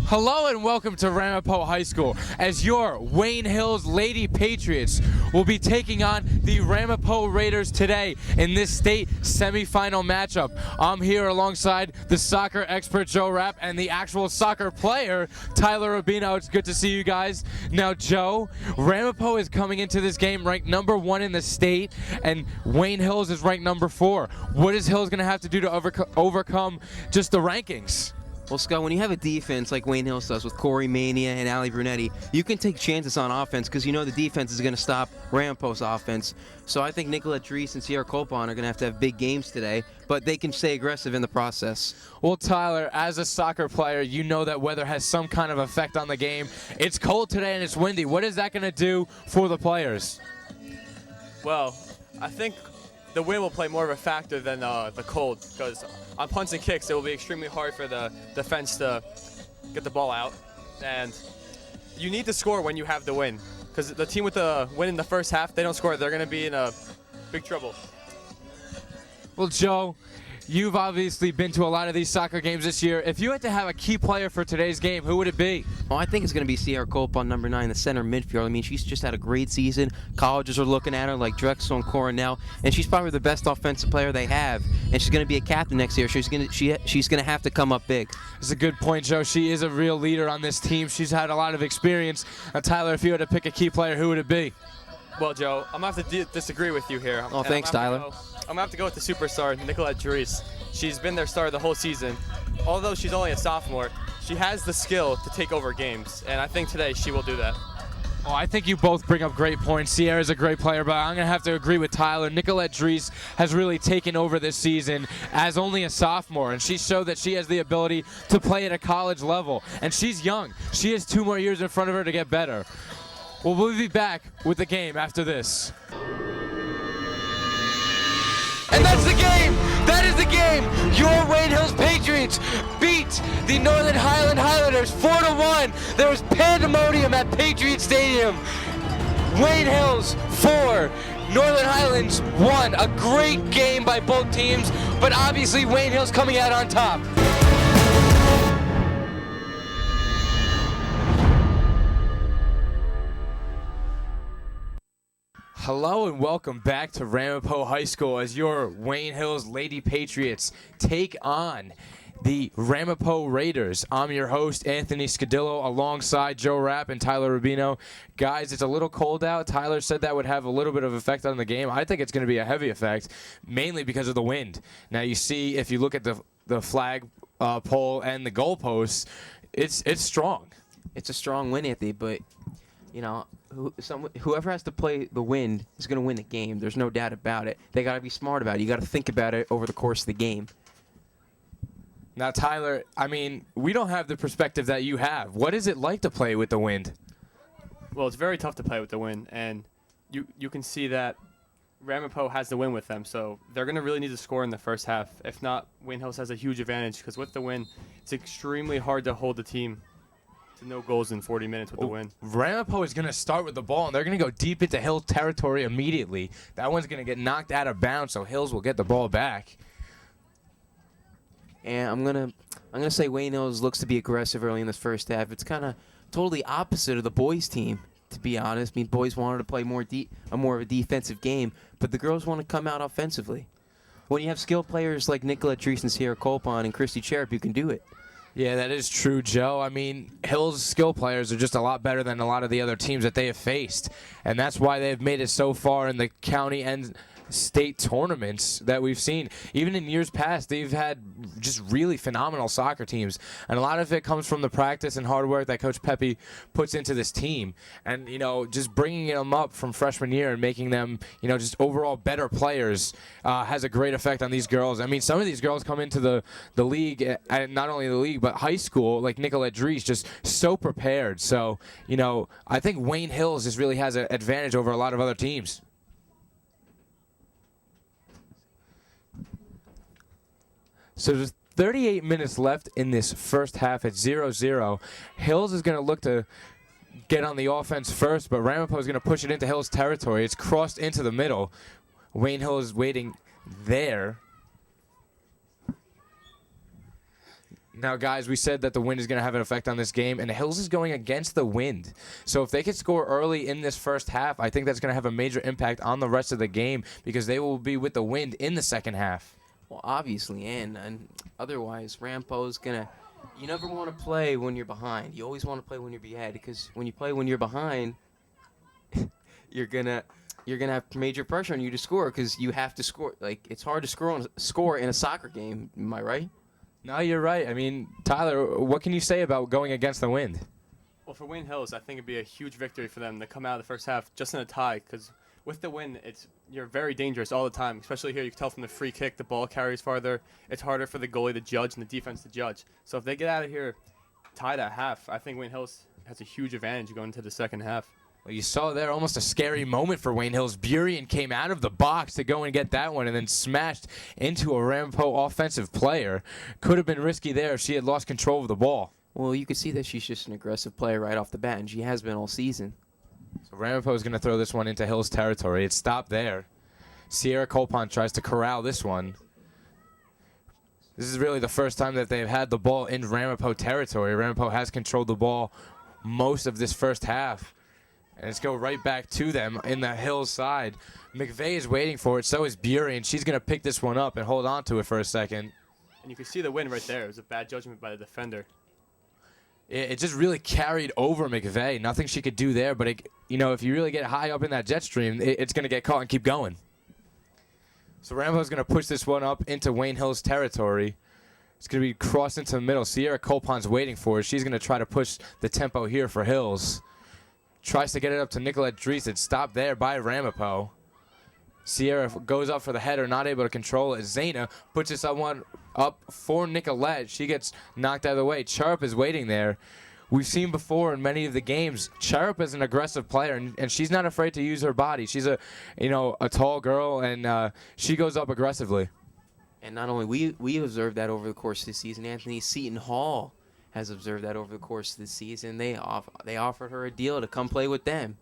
Hello and welcome to Ramapo High School as your Wayne Hills Lady Patriots will be taking on the Ramapo Raiders today in this state semifinal matchup. I'm here alongside the soccer expert Joe Rapp and the actual soccer player Tyler Rubino. It's good to see you guys. Now Joe, Ramapo is coming into this game ranked number 1 in the state and Wayne Hills is ranked number 4. What is Hills going to have to do to overcome just the rankings? Well, Scott, when you have a defense like Wayne Hills does with Corey Mania and Ali Brunetti, you can take chances on offense because you know the defense is going to stop Ramapo's offense. So I think Nicolette Dries and Sierra Colpon are going to have big games today, but they can stay aggressive in the process. Well, Tyler, as a soccer player, you know that weather has some kind of effect on the game. It's cold today and it's windy. What is that going to do for the players? Well, I think the wind will play more of a factor than the cold, because on punts and kicks it will be extremely hard for the defense to get the ball out, and you need to score when you have the wind, because the team with the win in the first half, they don't score, they're going to be in big trouble. Well, Joe, you've obviously been to a lot of these soccer games this year. If you had to have a key player for today's game, who would it be? Well, I think it's going to be Sierra Colpon, number 9, the center midfield. I mean, she's just had a great season. Colleges are looking at her like Drexel and Coronel, and she's probably the best offensive player they have. And she's going to be a captain next year. She's going to have to come up big. That's a good point, Joe. She is a real leader on this team. She's had a lot of experience. Tyler, if you had to pick a key player, who would it be? Well, Joe, I'm going to have to disagree with you here. Oh, thanks, Tyler. I'm going to have to go with the superstar, Nicolette Dries. She's been their star the whole season. Although she's only a sophomore, she has the skill to take over games, and I think today she will do that. Well, I think you both bring up great points. Sierra's a great player, but I'm going to have to agree with Tyler. Nicolette Dries has really taken over this season as only a sophomore, and she showed that she has the ability to play at a college level. And she's young. She has 2 more years in front of her to get better. Well, we'll be back with the game after this. And that's the game! That is the game! Your Wayne Hills Patriots beat the Northern Highland Highlanders 4-1. There was pandemonium at Patriot Stadium. Wayne Hills 4, Northern Highlands 1. A great game by both teams, but obviously Wayne Hills coming out on top. Hello and welcome back to Ramapo High School as your Wayne Hills Lady Patriots take on the Ramapo Raiders. I'm your host, Anthony Scudillo, alongside Joe Rapp and Tyler Rubino. Guys, it's a little cold out. Tyler said that would have a little bit of effect on the game. I think it's going to be a heavy effect, mainly because of the wind. Now you see, if you look at the flag pole and the goalposts, it's strong. It's a strong win, Anthony, but you know, whoever has to play the wind is going to win the game. There's no doubt about it. They got to be smart about it. You got to think about it over the course of the game. Now, Tyler, I mean, we don't have the perspective that you have. What is it like to play with the wind? Well, it's very tough to play with the wind, and you can see that Ramapo has the win with them, so they're going to really need to score in the first half. If not, Wayne Hills has a huge advantage because with the win, it's extremely hard to hold the team to no goals in 40 minutes with the win. Ramapo is going to start with the ball, and they're going to go deep into Hills territory immediately. That one's going to get knocked out of bounds, so Hills will get the ball back. And I'm gonna say Wayne Hills looks to be aggressive early in this first half. It's kind of totally opposite of the boys' team, to be honest. I mean, boys wanted to play more of a defensive game, but the girls want to come out offensively. When you have skilled players like Nicolette Dries and Sierra Colpon and Christy Cherub, you can do it. Yeah, that is true, Joe. I mean, Hills' skill players are just a lot better than a lot of the other teams that they have faced, and that's why they've made it so far in the county and state tournaments that we've seen. Even in years past, they've had just really phenomenal soccer teams, and a lot of it comes from the practice and hard work that Coach Pepe puts into this team, and you know, just bringing them up from freshman year and making them, you know, just overall better players has a great effect on these girls. I mean, some of these girls come into the league, and not only the league but high school, like Nicolette Dries, just so prepared. So you know, I think Wayne Hills just really has an advantage over a lot of other teams. So there's 38 minutes left in this first half at 0-0. Hills is going to look to get on the offense first, but Ramapo is going to push it into Hills territory. It's crossed into the middle. Wayne Hills is waiting there. Now, guys, we said that the wind is going to have an effect on this game, and Hills is going against the wind. So if they can score early in this first half, I think that's going to have a major impact on the rest of the game because they will be with the wind in the second half. Well, obviously, and otherwise, Ramapo's going to – you never want to play when you're behind. You always want to play when you're ahead because when you play when you're behind, you're gonna have major pressure on you to score because you have to score. Like, it's hard to score in a soccer game. Am I right? No, you're right. I mean, Tyler, what can you say about going against the wind? Well, for Wayne Hills, I think it'd be a huge victory for them to come out of the first half just in a tie because with the wind, you're very dangerous all the time, especially here. You can tell from the free kick, the ball carries farther. It's harder for the goalie to judge and the defense to judge. So if they get out of here tied at half, I think Wayne Hills has a huge advantage going into the second half. Well, you saw there almost a scary moment for Wayne Hills. Burien came out of the box to go and get that one and then smashed into a Ramapo offensive player. Could have been risky there if she had lost control of the ball. Well, you could see that she's just an aggressive player right off the bat, and she has been all season. So Ramapo is going to throw this one into Hills territory. It stopped there. Sierra Colpon tries to corral this one. This is really the first time that they've had the ball in Ramapo territory. Ramapo has controlled the ball most of this first half. And it's go right back to them in the Hills side. McVeigh is waiting for it. So is Burien. She's going to pick this one up and hold on to it for a second. And you can see the win right there. It was a bad judgment by the defender. It just really carried over McVeigh. Nothing she could do there. But, if you really get high up in that jet stream, it's going to get caught and keep going. So Rambo's going to push this one up into Wayne Hills territory. It's going to be crossed into the middle. Sierra Colpon's waiting for it. She's going to try to push the tempo here for Hills. Tries to get it up to Nicolette Dries. It's stopped there by Ramapo. Sierra goes up for the header, not able to control it. Zaina puts this one up for Nicolette. She gets knocked out of the way. Charup is waiting there. We've seen before in many of the games, Charup is an aggressive player, and she's not afraid to use her body. She's a tall girl, and she goes up aggressively. And not only we observed that over the course of the season, Anthony Seton Hall has observed that over the course of the season. They offered her a deal to come play with them.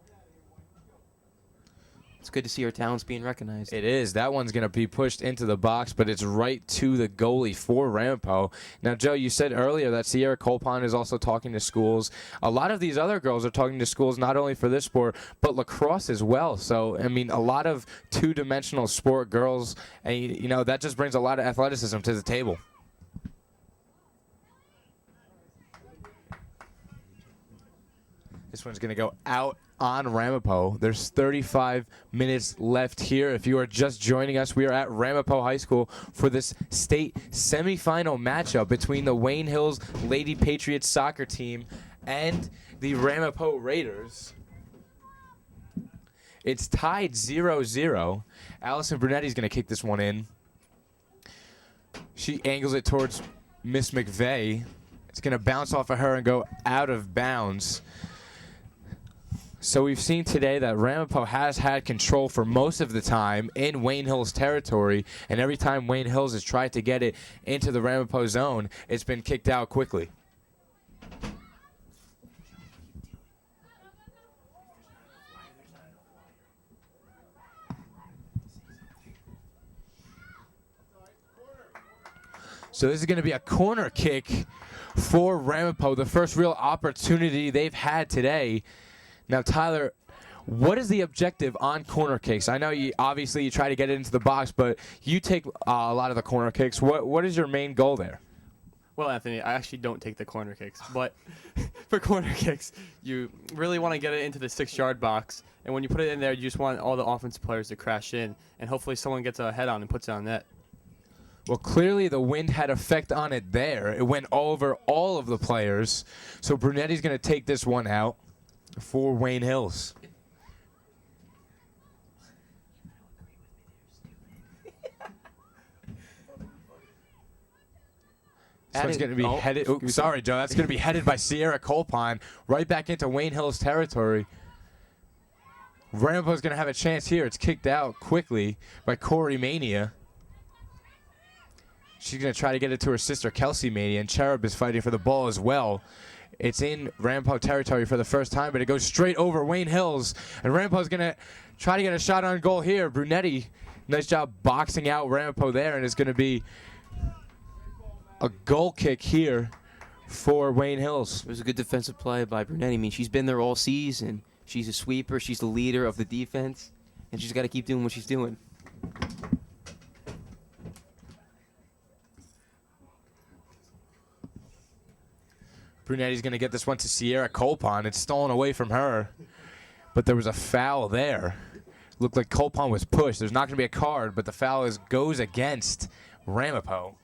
It's good to see her talents being recognized. It is. That one's going to be pushed into the box, but it's right to the goalie for Ramapo. Now, Joe, you said earlier that Sierra Colpon is also talking to schools. A lot of these other girls are talking to schools not only for this sport, but lacrosse as well. So, I mean, a lot of two-dimensional sport girls, and, that just brings a lot of athleticism to the table. This one's going to go out on Ramapo. There's 35 minutes left here. If you are just joining us, we are at Ramapo High School for this state semifinal matchup between the Wayne Hills Lady Patriots soccer team and the Ramapo Raiders. It's tied 0-0. Allison Brunetti's going to kick this one in. She angles it towards Miss McVeigh. It's going to bounce off of her and go out of bounds. So we've seen today that Ramapo has had control for most of the time in Wayne Hills territory, and every time Wayne Hills has tried to get it into the Ramapo zone, it's been kicked out quickly. So this is going to be a corner kick for Ramapo, the first real opportunity they've had today. Now, Tyler, what is the objective on corner kicks? I know you try to get it into the box, but you take a lot of the corner kicks. What is your main goal there? Well, Anthony, I actually don't take the corner kicks, but for corner kicks, you really want to get it into the 6-yard box, and when you put it in there, you just want all the offensive players to crash in, and hopefully someone gets a head on and puts it on net. Well, clearly the wind had effect on it there. It went over all of the players, so Brunetti's going to take this one out for Wayne Hills. This one's going to be headed. Oh, sorry, Joe. That's going to be headed by Sierra Colpon right back into Wayne Hills territory. Ramapo's going to have a chance here. It's kicked out quickly by Corey Mania. She's going to try to get it to her sister, Kelsey Mania, and Cherub is fighting for the ball as well. It's in Ramapo territory for the first time, but it goes straight over Wayne Hills. And Ramapo's going to try to get a shot on goal here. Brunetti, nice job boxing out Ramapo there, and it's going to be a goal kick here for Wayne Hills. It was a good defensive play by Brunetti. I mean, she's been there all season. She's a sweeper. She's the leader of the defense, and she's got to keep doing what she's doing. Brunetti's going to get this one to Sierra Colpon. It's stolen away from her, but there was a foul there. Looked like Colpon was pushed. There's not going to be a card, but the foul goes against Ramapo.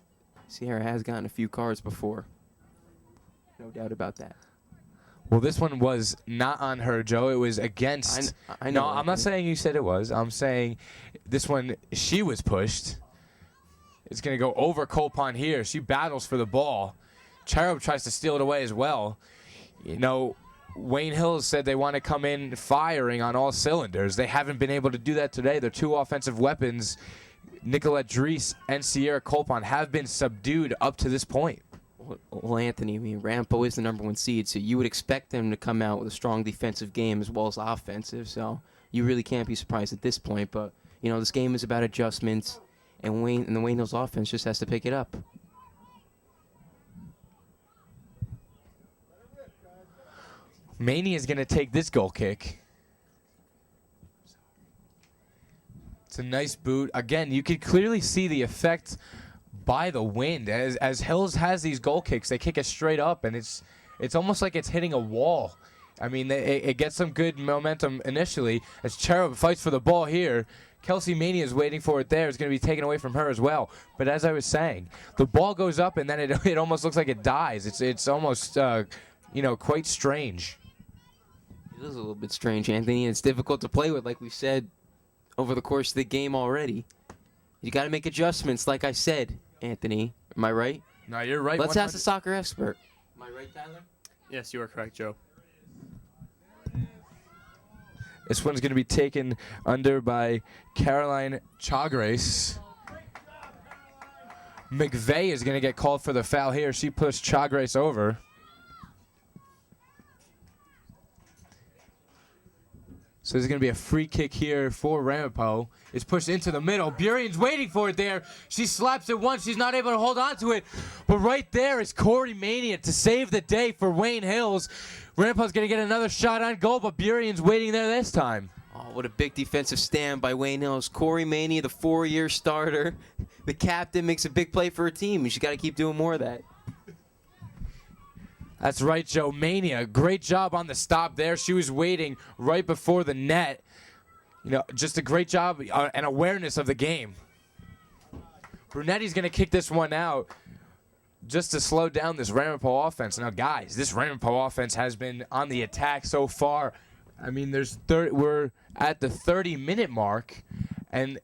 Sierra has gotten a few cards before. No doubt about that. Well, this one was not on her, Joe. It was against. I know. No, I'm not saying you said it was. I'm saying this one, she was pushed. It's going to go over Colpon here. She battles for the ball. Cherub tries to steal it away as well. You know, Wayne Hills said they want to come in firing on all cylinders. They haven't been able to do that today. Their two offensive weapons, Nicolette Dries and Sierra Colpon, have been subdued up to this point. Well, Anthony, I mean, Ramapo is the #1 seed, so you would expect them to come out with a strong defensive game as well as offensive. So you really can't be surprised at this point. But, you know, this game is about adjustments, and the Wayne Hills offense just has to pick it up. Maney is going to take this goal kick. It's a nice boot. Again, you can clearly see the effect by the wind. As Hills has these goal kicks, they kick it straight up, and it's almost like it's hitting a wall. I mean, it gets some good momentum initially. As Cherub fights for the ball here, Kelsey Maney is waiting for it there. It's going to be taken away from her as well. But as I was saying, the ball goes up, and then it almost looks like it dies. It's almost quite strange. It is a little bit strange, Anthony. It's difficult to play with, like we said over the course of the game already. You got to make adjustments, like I said, Anthony. Am I right? No, you're right. Let's ask the soccer expert. Am I right, Tyler? Yes, you are correct, Joe. This one's going to be taken under by Caroline Chagres. McVeigh is going to get called for the foul here. She pushed Chagres over. So there's going to be a free kick here for Ramapo. It's pushed into the middle. Burian's waiting for it there. She slaps it once. She's not able to hold on to it. But right there is Corey Mania to save the day for Wayne Hills. Ramapo's going to get another shot on goal, but Burian's waiting there this time. Oh, what a big defensive stand by Wayne Hills. Corey Mania, the 4-year starter. The captain makes a big play for her team. She's got to keep doing more of that. That's right, Joe. Mania, great job on the stop there. She was waiting right before the net. You know, just a great job and awareness of the game. Brunetti's going to kick this one out just to slow down this Ramapo offense. Now, guys, this Ramapo offense has been on the attack so far. I mean, we're at the 30-minute mark, and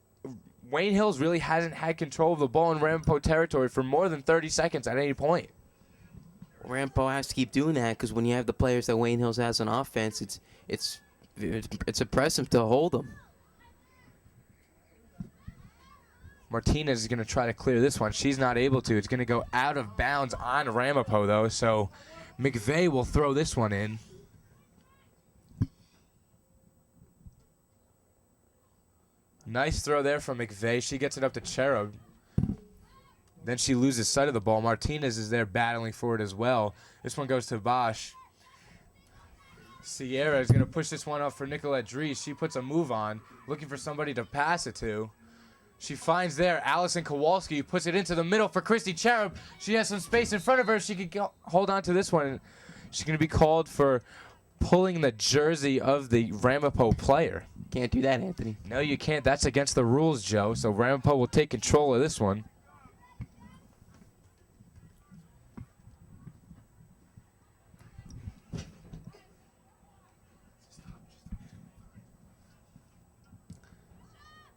Wayne Hills really hasn't had control of the ball in Ramapo territory for more than 30 seconds at any point. Ramapo has to keep doing that because when you have the players that Wayne Hills has on offense, it's impressive to hold them. Martinez is going to try to clear this one. She's not able to. It's going to go out of bounds on Ramapo, though, so McVeigh will throw this one in. Nice throw there from McVeigh. She gets it up to Cherub. Then she loses sight of the ball. Martinez is there battling for it as well. This one goes to Bosch. Sierra is going to push this one up for Nicolette Dries. She puts a move on, looking for somebody to pass it to. She finds there Allison Kowalski, puts it into the middle for Christy Cherub. She has some space in front of her. She could hold on to this one. She's going to be called for pulling the jersey of the Ramapo player. Can't do that, Anthony. No, you can't. That's against the rules, Joe. So Ramapo will take control of this one.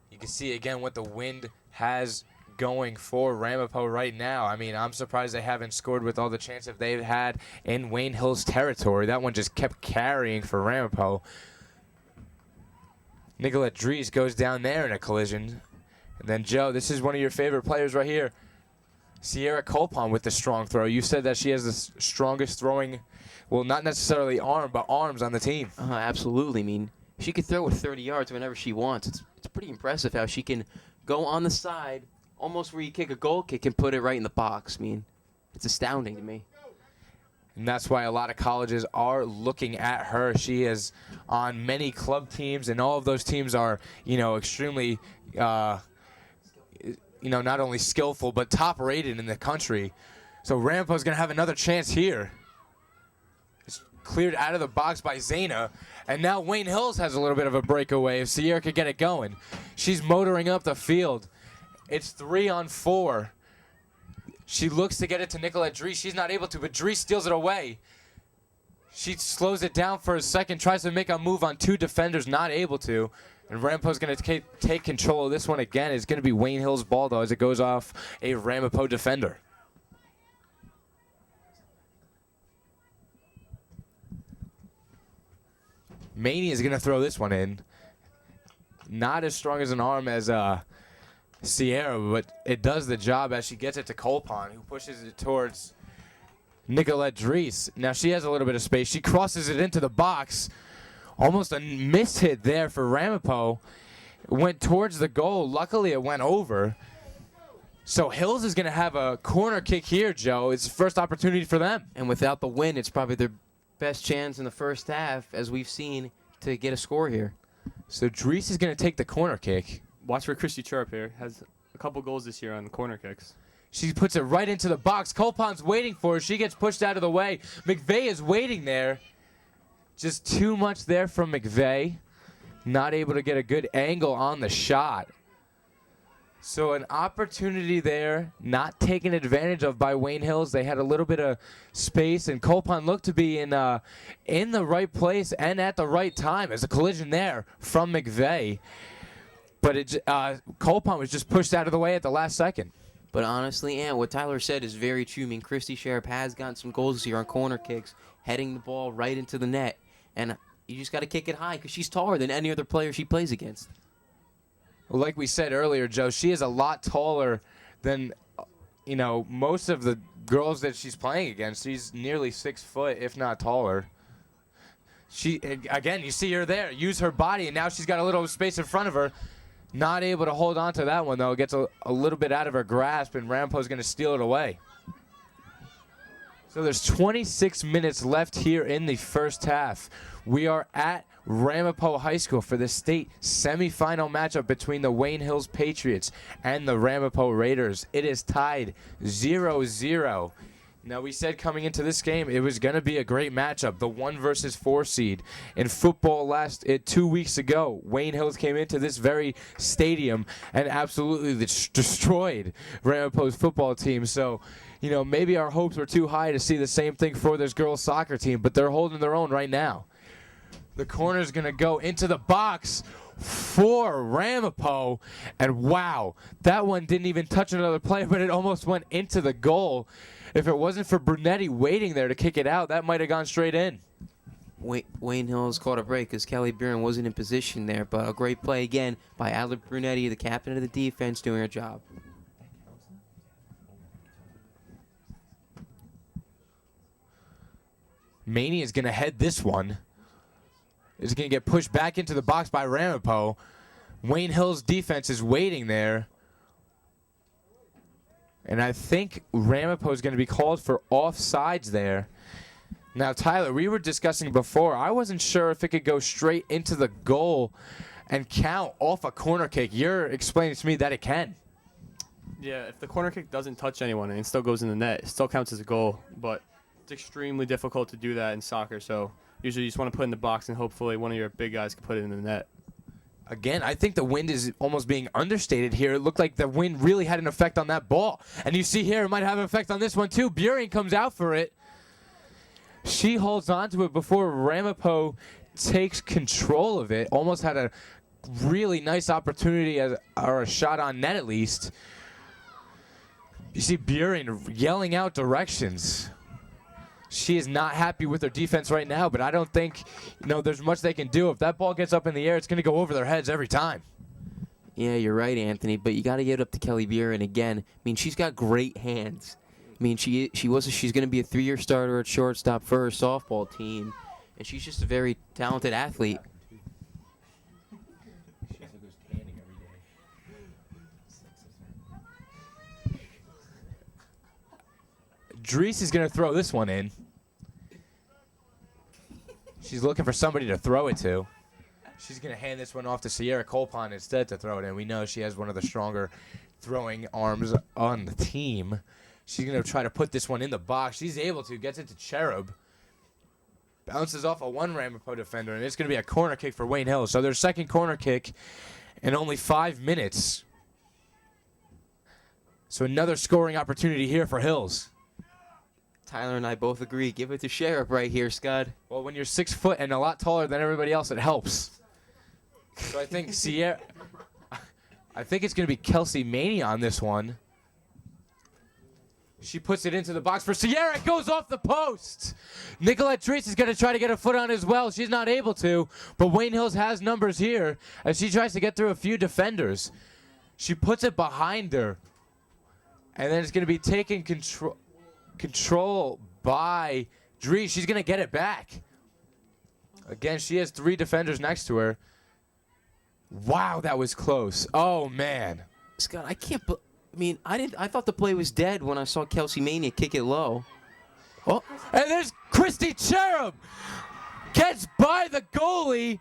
You can see again what the wind has going for Ramapo right now. I mean, I'm surprised they haven't scored with all the chances they've had in Wayne Hills territory. That one just kept carrying for Ramapo. Nicolette Dries goes down there in a collision. And then, Joe, this is one of your favorite players right here. Sierra Colpon with the strong throw. You said that she has the strongest throwing, well, not necessarily arm, but arms on the team. Absolutely. I mean, she can throw it 30 yards whenever she wants. It's pretty impressive how she can go on the side, almost where you kick a goal kick, and put it right in the box. I mean, it's astounding to me. And that's why a lot of colleges are looking at her. She is on many club teams, and all of those teams are, extremely, not only skillful, but top-rated in the country. So Ramapo's going to have another chance here. It's cleared out of the box by Zayna, and now Wayne Hills has a little bit of a breakaway if Sierra could get it going. She's motoring up the field. It's 3-on-4. She looks to get it to Nicolette Dries. She's not able to, but Dries steals it away. She slows it down for a second, tries to make a move on 2 defenders, not able to. And Ramapo's going to take control of this one again. It's going to be Wayne Hill's ball, though, as it goes off a Ramapo defender. Maney is going to throw this one in. Not as strong as an arm as Sierra, but it does the job as she gets it to Colpon, who pushes it towards Nicolette Dries. Now she has a little bit of space. She crosses it into the box. Almost a missed hit there for Ramapo. It went towards the goal. Luckily, it went over. So Hills is going to have a corner kick here, Joe. It's the first opportunity for them. And without the win, it's probably their best chance in the first half, as we've seen, to get a score here. So Dries is going to take the corner kick. Watch for Christy Chirp here. Has a couple goals this year on corner kicks. She puts it right into the box. Colpon's waiting for her. She gets pushed out of the way. McVeigh is waiting there. Just too much there from McVeigh. Not able to get a good angle on the shot. So an opportunity there, not taken advantage of by Wayne Hills. They had a little bit of space, and Colpon looked to be in the right place and at the right time. There's a collision there from McVeigh. But Colpon was just pushed out of the way at the last second. But honestly, what Tyler said is very true. I mean, Christy Sharp has gotten some goals here on corner kicks, heading the ball right into the net. And you just got to kick it high because she's taller than any other player she plays against. Well, like we said earlier, Joe, she is a lot taller than, most of the girls that she's playing against. She's nearly 6 foot, if not taller. Again, you see her there. Use her body, and now she's got a little space in front of her. Not able to hold on to that one, though. It gets a little bit out of her grasp, and Ramapo's going to steal it away. So there's 26 minutes left here in the first half. We are at Ramapo High School for the state semifinal matchup between the Wayne Hills Patriots and the Ramapo Raiders. It is tied 0-0. Now, we said coming into this game it was going to be a great matchup, the 1 versus 4 seed. In football 2 weeks ago, Wayne Hills came into this very stadium and absolutely destroyed Ramapo's football team. So, maybe our hopes were too high to see the same thing for this girls' soccer team, but they're holding their own right now. The corner's going to go into the box for Ramapo, and wow, that one didn't even touch another player, but it almost went into the goal. If it wasn't for Brunetti waiting there to kick it out, that might have gone straight in. Wayne Hills caught a break because Kelly Buren wasn't in position there, but a great play again by Adler Brunetti, the captain of the defense, doing her job. Maney is going to head this one. Is going to get pushed back into the box by Ramapo. Wayne Hill's defense is waiting there. And I think Ramapo is going to be called for offsides there. Now, Tyler, we were discussing before. I wasn't sure if it could go straight into the goal and count off a corner kick. You're explaining to me that it can. Yeah, if the corner kick doesn't touch anyone and it still goes in the net, it still counts as a goal. But it's extremely difficult to do that in soccer. So usually you just want to put it in the box and hopefully one of your big guys can put it in the net. Again, I think the wind is almost being understated here. It looked like the wind really had an effect on that ball. And you see here, it might have an effect on this one too. Buren comes out for it. She holds on to it before Ramapo takes control of it. Almost had a really nice opportunity, or a shot on net at least. You see Buren yelling out directions. She is not happy with their defense right now, but I don't think there's much they can do. If that ball gets up in the air, it's going to go over their heads every time. Yeah, you're right, Anthony, but you got to get up to Kelly Buren again. I mean, she's got great hands. I mean, she's going to be a 3-year starter at shortstop for her softball team, and she's just a very talented athlete. Drees is going to throw this one in. She's looking for somebody to throw it to. She's going to hand this one off to Sierra Colpon instead to throw it in. We know she has one of the stronger throwing arms on the team. She's going to try to put this one in the box. She's able to. Gets it to Cherub. Bounces off a one Ramapo defender, and it's going to be a corner kick for Wayne Hills. So their second corner kick in only 5 minutes. So another scoring opportunity here for Hills. Tyler and I both agree. Give it to Sheriff right here, Scud. Well, when you're 6 foot and a lot taller than everybody else, it helps. So I think Sierra... I think it's going to be Kelsey Mania on this one. She puts it into the box for Sierra. It goes off the post. Nicolette Drees is going to try to get a foot on as well. She's not able to, but Wayne Hills has numbers here as she tries to get through a few defenders. She puts it behind her, and then it's going to be taken control by Drees. She's going to get it back. Again, she has 3 defenders next to her. Wow, that was close. Oh, man. Scott, I can't... I thought the play was dead when I saw Kelsey Mania kick it low. Oh, and there's Christy Cherub. Gets by the goalie,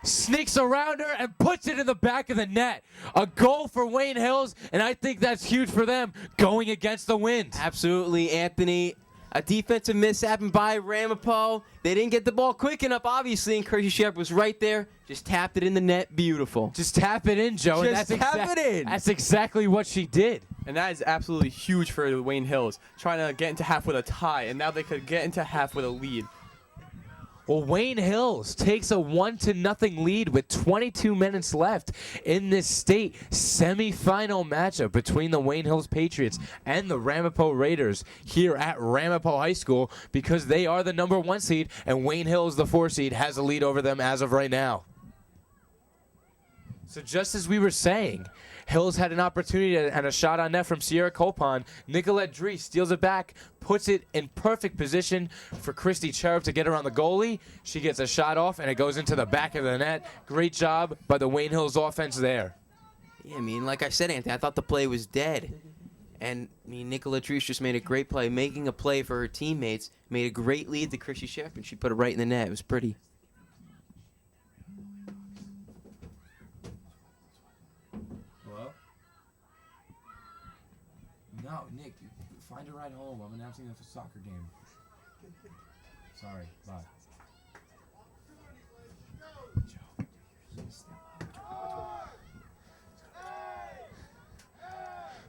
sneaks around her, and puts it in the back of the net. A goal for Wayne Hills, and I think that's huge for them going against the wind. Absolutely, Anthony. A defensive mishap by Ramapo. They didn't get the ball quick enough, obviously, and Christy Cherub was right there. Just tapped it in the net. Beautiful. Just tap it in, Joe. Just tap it in. That's exactly what she did. And that is absolutely huge for Wayne Hills, trying to get into half with a tie, and now they could get into half with a lead. Well, Wayne Hills takes a 1-0 lead with 22 minutes left in this state semifinal matchup between the Wayne Hills Patriots and the Ramapo Raiders here at Ramapo High School, because they are the #1 seed and Wayne Hills, the 4 seed, has a lead over them as of right now. So just as we were saying, Hills had an opportunity and a shot on net from Sierra Colpon. Nicolette Drees steals it back, puts it in perfect position for Christy Cherub to get her on the goalie. She gets a shot off, and it goes into the back of the net. Great job by the Wayne Hills offense there. Yeah, like I said, Anthony, I thought the play was dead. And, Nicolette Drees just made a great play, making a play for her teammates, made a great lead to Christy Cherub, and she put it right in the net. It was pretty. No, Nick, find a ride home. I'm announcing a soccer game. Sorry, bye.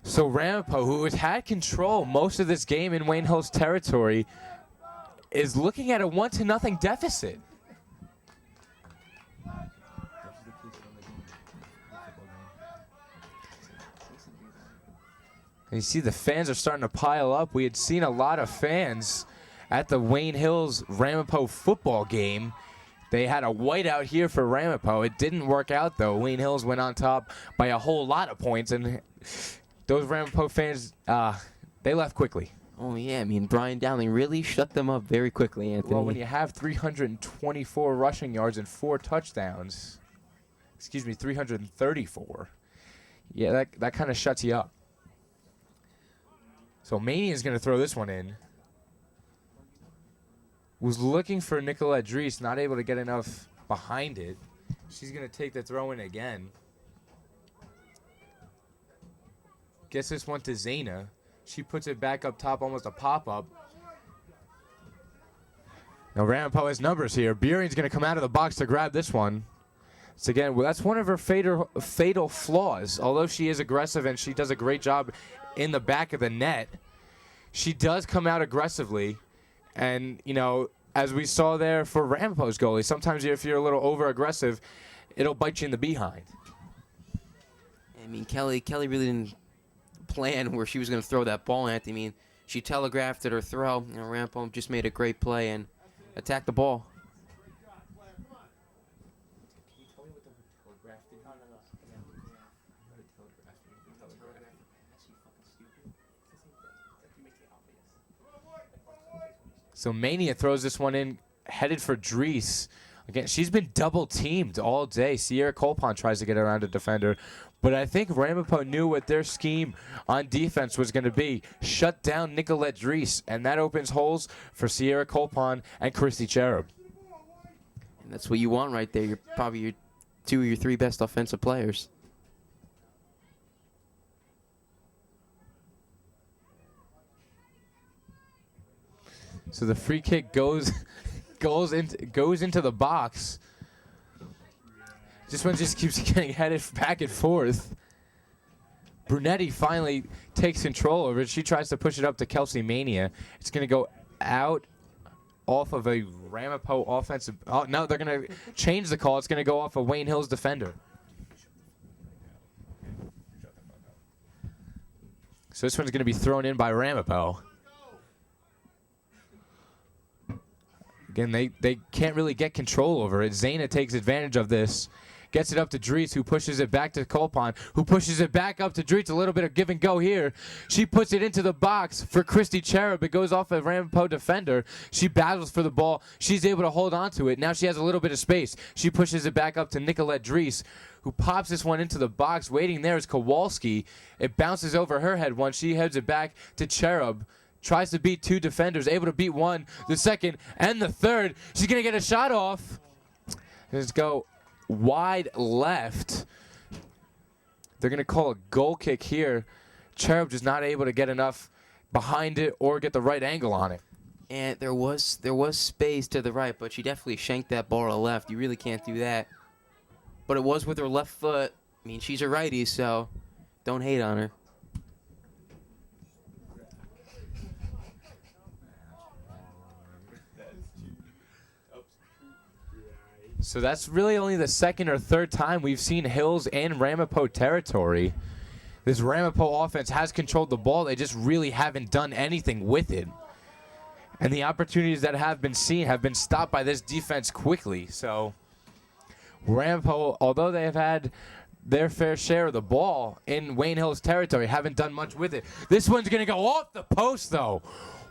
So Ramapo, who has had control most of this game in Wayne Hills territory, is looking at a 1-0 deficit. And you see the fans are starting to pile up. We had seen a lot of fans at the Wayne Hills Ramapo football game. They had a whiteout here for Ramapo. It didn't work out, though. Wayne Hills went on top by a whole lot of points, and those Ramapo fans, they left quickly. Oh, yeah. Brian Dowling really shut them up very quickly, Anthony. Well, when you have 324 rushing yards and 4 touchdowns, 334, yeah, that kind of shuts you up. So Mania is going to throw this one in. Was looking for Nicolette Drees, not able to get enough behind it. She's going to take the throw in again. Gets this one to Zayna. She puts it back up top, almost a pop-up. Now Ramapo has numbers here. Beering's going to come out of the box to grab this one. So again, that's one of her fatal flaws. Although she is aggressive and she does a great job in the back of the net, she does come out aggressively. And, as we saw there for Ramapo's goalie, sometimes if you're a little over-aggressive, it'll bite you in the behind. Kelly really didn't plan where she was going to throw that ball, Anthony. She telegraphed it her throw. Ramapo just made a great play and attacked the ball. So Mania throws this one in, headed for Drees Again, she's been double teamed all day. Sierra Colpon tries to get around a defender, but I think Ramapo knew what their scheme on defense was going to be. Shut down Nicolette Dries, and that opens holes for Sierra Colpon and Christy Cherub. And that's what you want right there. You're probably your 2 or your 3 best offensive players. So the free kick goes into the box. This one just keeps getting headed back and forth. Brunetti finally takes control over it. She tries to push it up to Kelsey Mania. It's going to go out off of a Ramapo offensive. Oh, no, they're going to change the call. It's going to go off of Wayne Hill's defender. So this one's going to be thrown in by Ramapo. Again, they can't really get control over it. Zayna takes advantage of this. Gets it up to Dries, who pushes it back to Colpon, who pushes it back up to Dries. A little bit of give and go here. She puts it into the box for Christy Cherub. It goes off a Ramapo defender. She battles for the ball. She's able to hold on to it. Now she has a little bit of space. She pushes it back up to Nicolette Dries, who pops this one into the box. Waiting there is Kowalski. It bounces over her head once. She heads it back to Cherub. Tries to beat 2 defenders, able to beat 1, the second, and the third. She's going to get a shot off. Let's go wide left. They're going to call a goal kick here. Cherub just not able to get enough behind it or get the right angle on it. And there was space to the right, but she definitely shanked that ball to the left. You really can't do that. But it was with her left foot. I mean, she's a righty, so don't hate on her. So that's really only the second or third time we've seen Hills and Ramapo territory. This Ramapo offense has controlled the ball. They just really haven't done anything with it. And the opportunities that have been seen have been stopped by this defense quickly. So Ramapo, although they have had their fair share of the ball in Wayne Hill's territory, haven't done much with it. This one's going to go off the post, though.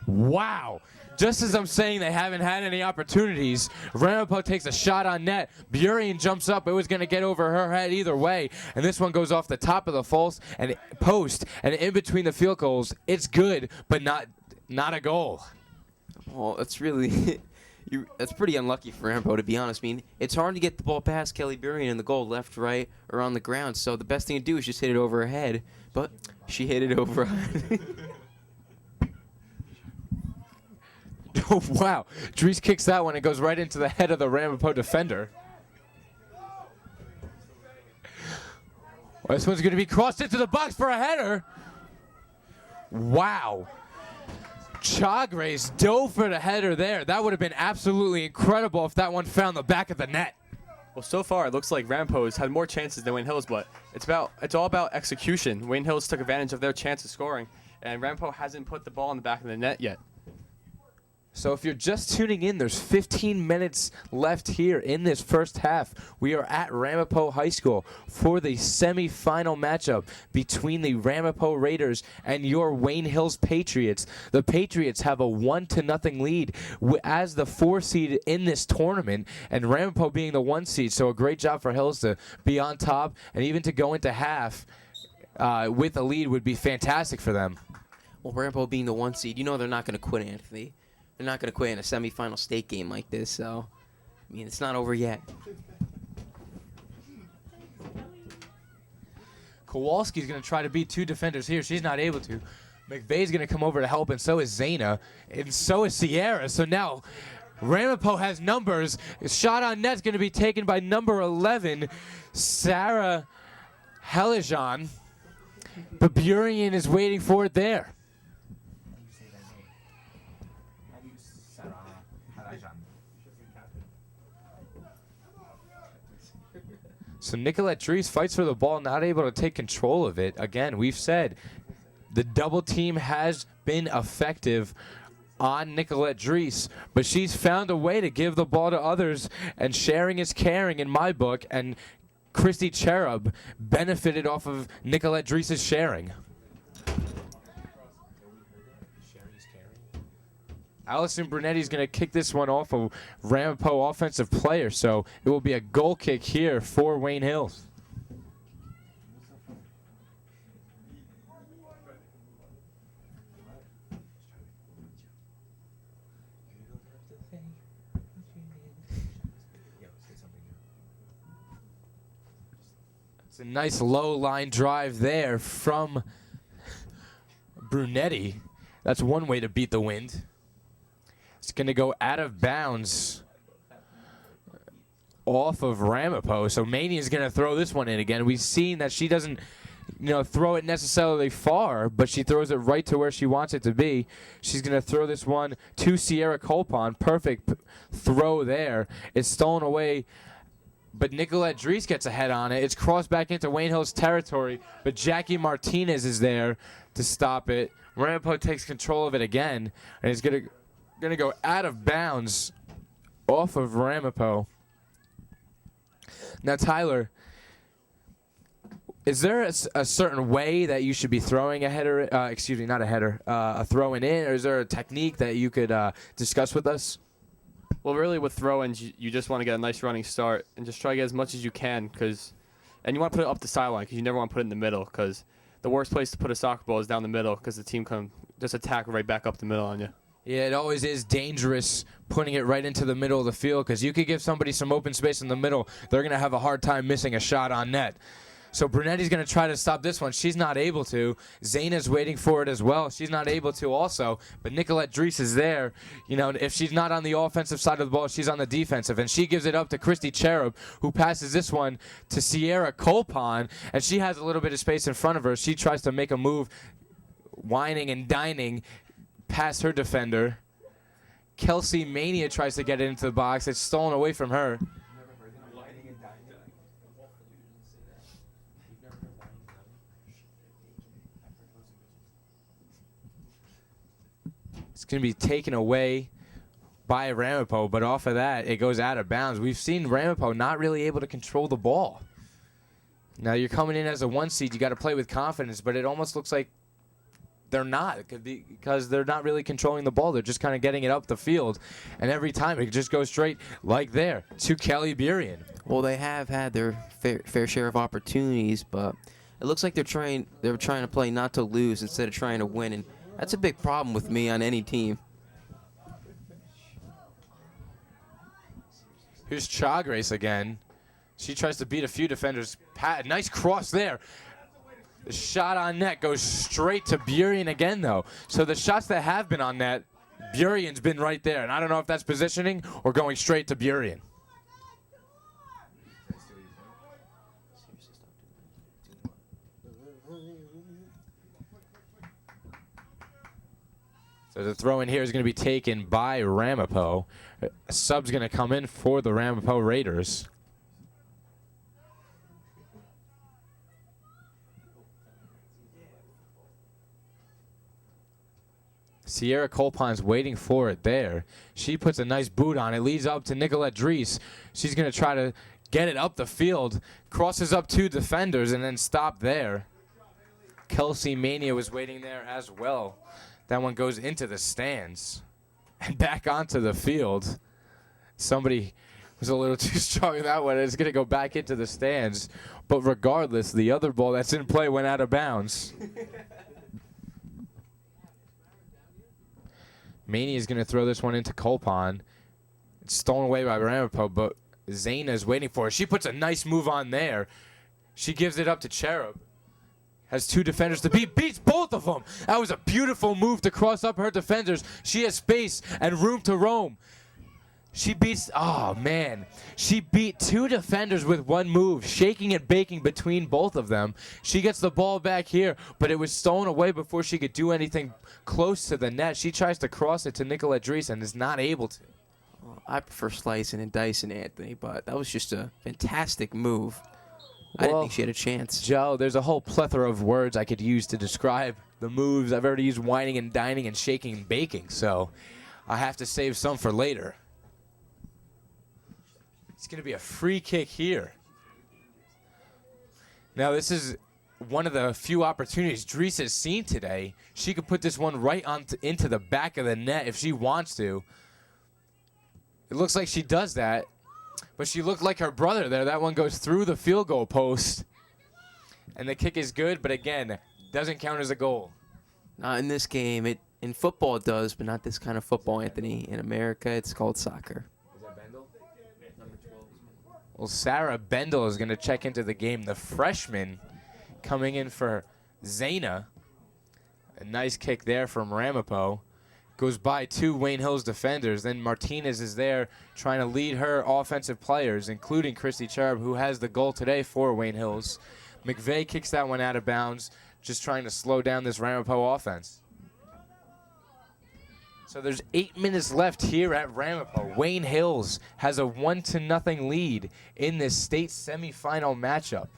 Wow. Just as I'm saying they haven't had any opportunities, Ramapo takes a shot on net. Burien jumps up. It was going to get over her head either way. And this one goes off the top of the false and post. And in between the field goals, it's good, but not a goal. Well, that's really that's pretty unlucky for Ramapo, to be honest. I mean, it's hard to get the ball past Kelly Burien in the goal, left, right, or on the ground. So the best thing to do is just hit it over her head. But she hit it over her head. Oh, wow. Dries kicks that one. It goes right into the head of the Ramapo defender. Well, this one's going to be crossed into the box for a header. Wow. Chagres dove for the header there. That would have been absolutely incredible if that one found the back of the net. Well, so far it looks like Ramapo's had more chances than Wayne Hills, but it's all about execution. Wayne Hills took advantage of their chance of scoring, and Ramapo hasn't put the ball in the back of the net yet. So if you're just tuning in, there's 15 minutes left here in this first half. We are at Ramapo High School for the semifinal matchup between the Ramapo Raiders and your Wayne Hills Patriots. The Patriots have a 1-0 lead as the 4 seed in this tournament, and Ramapo being the 1 seed. So a great job for Hills to be on top, and even to go into half with a lead would be fantastic for them. Well, Ramapo being the 1 seed, you know they're not going to quit, Anthony. They're not going to quit in a semifinal state game like this, so, I mean, it's not over yet. Kowalski's going to try to beat 2 defenders here. She's not able to. McVeigh's going to come over to help, and so is Zayna, and so is Sierra. So now Ramapo has numbers. A shot on net's going to be taken by number 11, Sarah Helijan. But Burien is waiting for it there. So Nicolette Dries fights for the ball, not able to take control of it. Again, we've said the double team has been effective on Nicolette Dries, but she's found a way to give the ball to others, and sharing is caring in my book, and Christy Cherub benefited off of Nicolette Dries' sharing. Allison Brunetti's going to kick this one off of Ramapo offensive player, so it will be a goal kick here for Wayne Hills. It's a nice low line drive there from Brunetti. That's one way to beat the wind. It's going to go out of bounds off of Ramapo. So Mania is going to throw this one in again. We've seen that she doesn't, throw it necessarily far, but she throws it right to where she wants it to be. She's going to throw this one to Sierra Colpon. Perfect throw there. It's stolen away, but Nicolette Dries gets ahead on it. It's crossed back into Wayne Hills territory, but Jackie Martinez is there to stop it. Ramapo takes control of it again, and it's going to go out of bounds off of Ramapo. Now, Tyler, is there a certain way that you should be throwing a header, not a header, a throw-in in, or is there a technique that you could discuss with us? Well, really with throw-ins, you just want to get a nice running start and just try to get as much as you can, and you want to put it up the sideline because you never want to put it in the middle, because the worst place to put a soccer ball is down the middle, because the team can just attack right back up the middle on you. Yeah, it always is dangerous putting it right into the middle of the field, because you could give somebody some open space in the middle. They're going to have a hard time missing a shot on net. So Brunetti's going to try to stop this one. She's not able to. Zaina's waiting for it as well. She's not able to also. But Nicolette Dries is there. If she's not on the offensive side of the ball, she's on the defensive. And she gives it up to Christy Cherub, who passes this one to Sierra Colpon. And she has a little bit of space in front of her. She tries to make a move, whining and dining past her defender. Kelsey Mania tries to get it into the box. It's stolen away from her. It's going to be taken away by Ramapo, but off of that, it goes out of bounds. We've seen Ramapo not really able to control the ball. Now, you're coming in as a 1 seed. You got to play with confidence, but it almost looks like they're not. It could be because they're not really controlling the ball. They're just kind of getting it up the field, and every time it just goes straight like there to Kelly Burien. Well, they have had their fair share of opportunities, but it looks like they're trying to play not to lose instead of trying to win, and that's a big problem with me on any team. Here's Chagres again. She tries to beat a few defenders. Nice cross there. The shot on net goes straight to Burien again, though. So the shots that have been on net, Burien's been right there. And I don't know if that's positioning or going straight to Burien. So the throw in here is going to be taken by Ramapo. A sub's going to come in for the Ramapo Raiders. Sierra Colpon's waiting for it there. She puts a nice boot on it. Leads up to Nicolette Dries. She's going to try to get it up the field. Crosses up two defenders and then stop there. Kelsey Mania was waiting there as well. That one goes into the stands and back onto the field. Somebody was a little too strong in that one. It's going to go back into the stands. But regardless, the other ball that's in play went out of bounds. Mania is going to throw this one into Colpon. It's stolen away by Ramapo, but Zaina is waiting for it. She puts a nice move on there. She gives it up to Cherub. Has two defenders to beat. Beats both of them. That was a beautiful move to cross up her defenders. She has space and room to roam. She beats, oh man. She beat two defenders with one move, shaking and baking between both of them. She gets the ball back here, but it was stolen away before she could do anything close to the net. She tries to cross it to Nicolette Dries and is not able to. Well, I prefer slicing and dicing, Anthony, but that was just a fantastic move. I didn't think she had a chance. Joe, there's a whole plethora of words I could use to describe the moves. I've already used whining and dining and shaking and baking, so I have to save some for later. It's going to be a free kick here. Now, this is one of the few opportunities Dries has seen today. She could put this one right into the back of the net if she wants to. It looks like she does that, but she looked like her brother there. That one goes through the field goal post, and the kick is good, but again, doesn't count as a goal. Not in this game. In football it does, but not this kind of football, Anthony. In America, it's called soccer. Is that Bendel? Number 12. Well, Sarah Bendel is going to check into the game. The freshman coming in for Zayna. A nice kick there from Ramapo. Goes by 2 Wayne Hills defenders. Then Martinez is there trying to lead her offensive players, including Christy Cherub, who has the goal today for Wayne Hills. McVeigh kicks that one out of bounds, just trying to slow down this Ramapo offense. So there's 8 minutes left here at Ramapo. Wayne Hills has a 1-0 lead in this state semifinal matchup.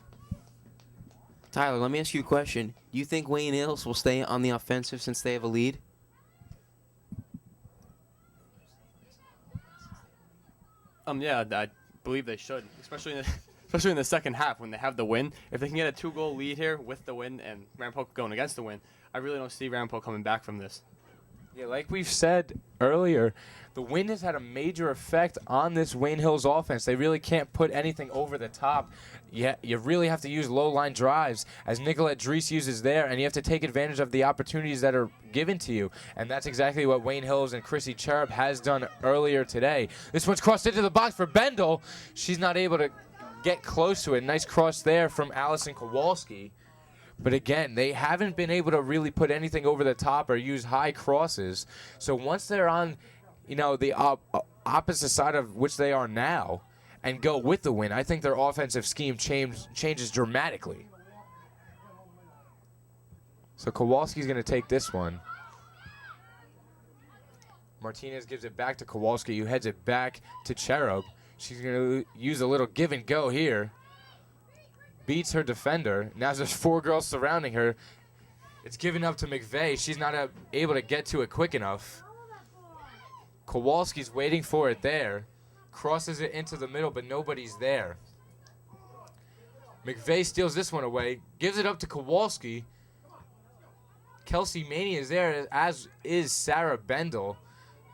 Tyler, let me ask you a question. Do you think Wayne Hills will stay on the offensive since they have a lead? Yeah, I believe they should, especially in the second half when they have the win. If they can get a 2-goal lead here with the win and Ramapo going against the win, I really don't see Ramapo coming back from this. Yeah, like we've said earlier, the wind has had a major effect on this Wayne Hills offense. They really can't put anything over the top. You really have to use low-line drives, as Nicolette Dries uses there, and you have to take advantage of the opportunities that are given to you. And that's exactly what Wayne Hills and Chrissy Cherub has done earlier today. This one's crossed into the box for Bendel. She's not able to get close to it. Nice cross there from Allison Kowalski. But again, they haven't been able to really put anything over the top or use high crosses. So once they're on, the opposite side of which they are now and go with the win, I think their offensive scheme changes dramatically. So Kowalski's going to take this one. Martinez gives it back to Kowalski, who heads it back to Cherub. She's going to use a little give and go here. Beats her defender. Now there's 4 girls surrounding her. It's given up to McVeigh. She's not able to get to it quick enough. Kowalski's waiting for it there. Crosses it into the middle, but nobody's there. McVeigh steals this one away. Gives it up to Kowalski. Kelsey Maney is there, as is Sarah Bendel.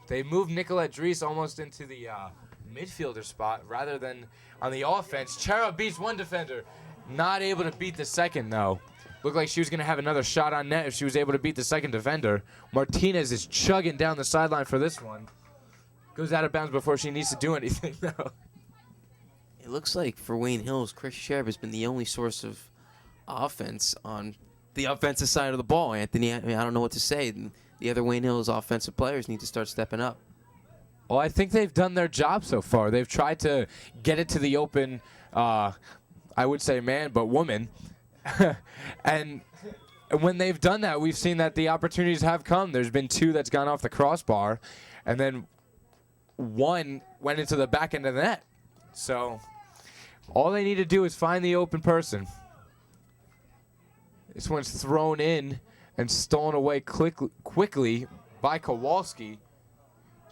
They move Nicolette Dries almost into the midfielder spot rather than on the offense. Cherub beats one defender. Not able to beat the second, though. Looked like she was going to have another shot on net if she was able to beat the second defender. Martinez is chugging down the sideline for this one. Goes out of bounds before she needs to do anything, though. It looks like for Wayne Hills, Chris Cherub has been the only source of offense on the offensive side of the ball, Anthony. I don't know what to say. The other Wayne Hills offensive players need to start stepping up. Well, I think they've done their job so far. They've tried to get it to the open, I would say man, but woman. And when they've done that, we've seen that the opportunities have come. There's been 2 that's gone off the crossbar, and then 1 went into the back end of the net. So all they need to do is find the open person. This one's thrown in and stolen away quickly by Kowalski.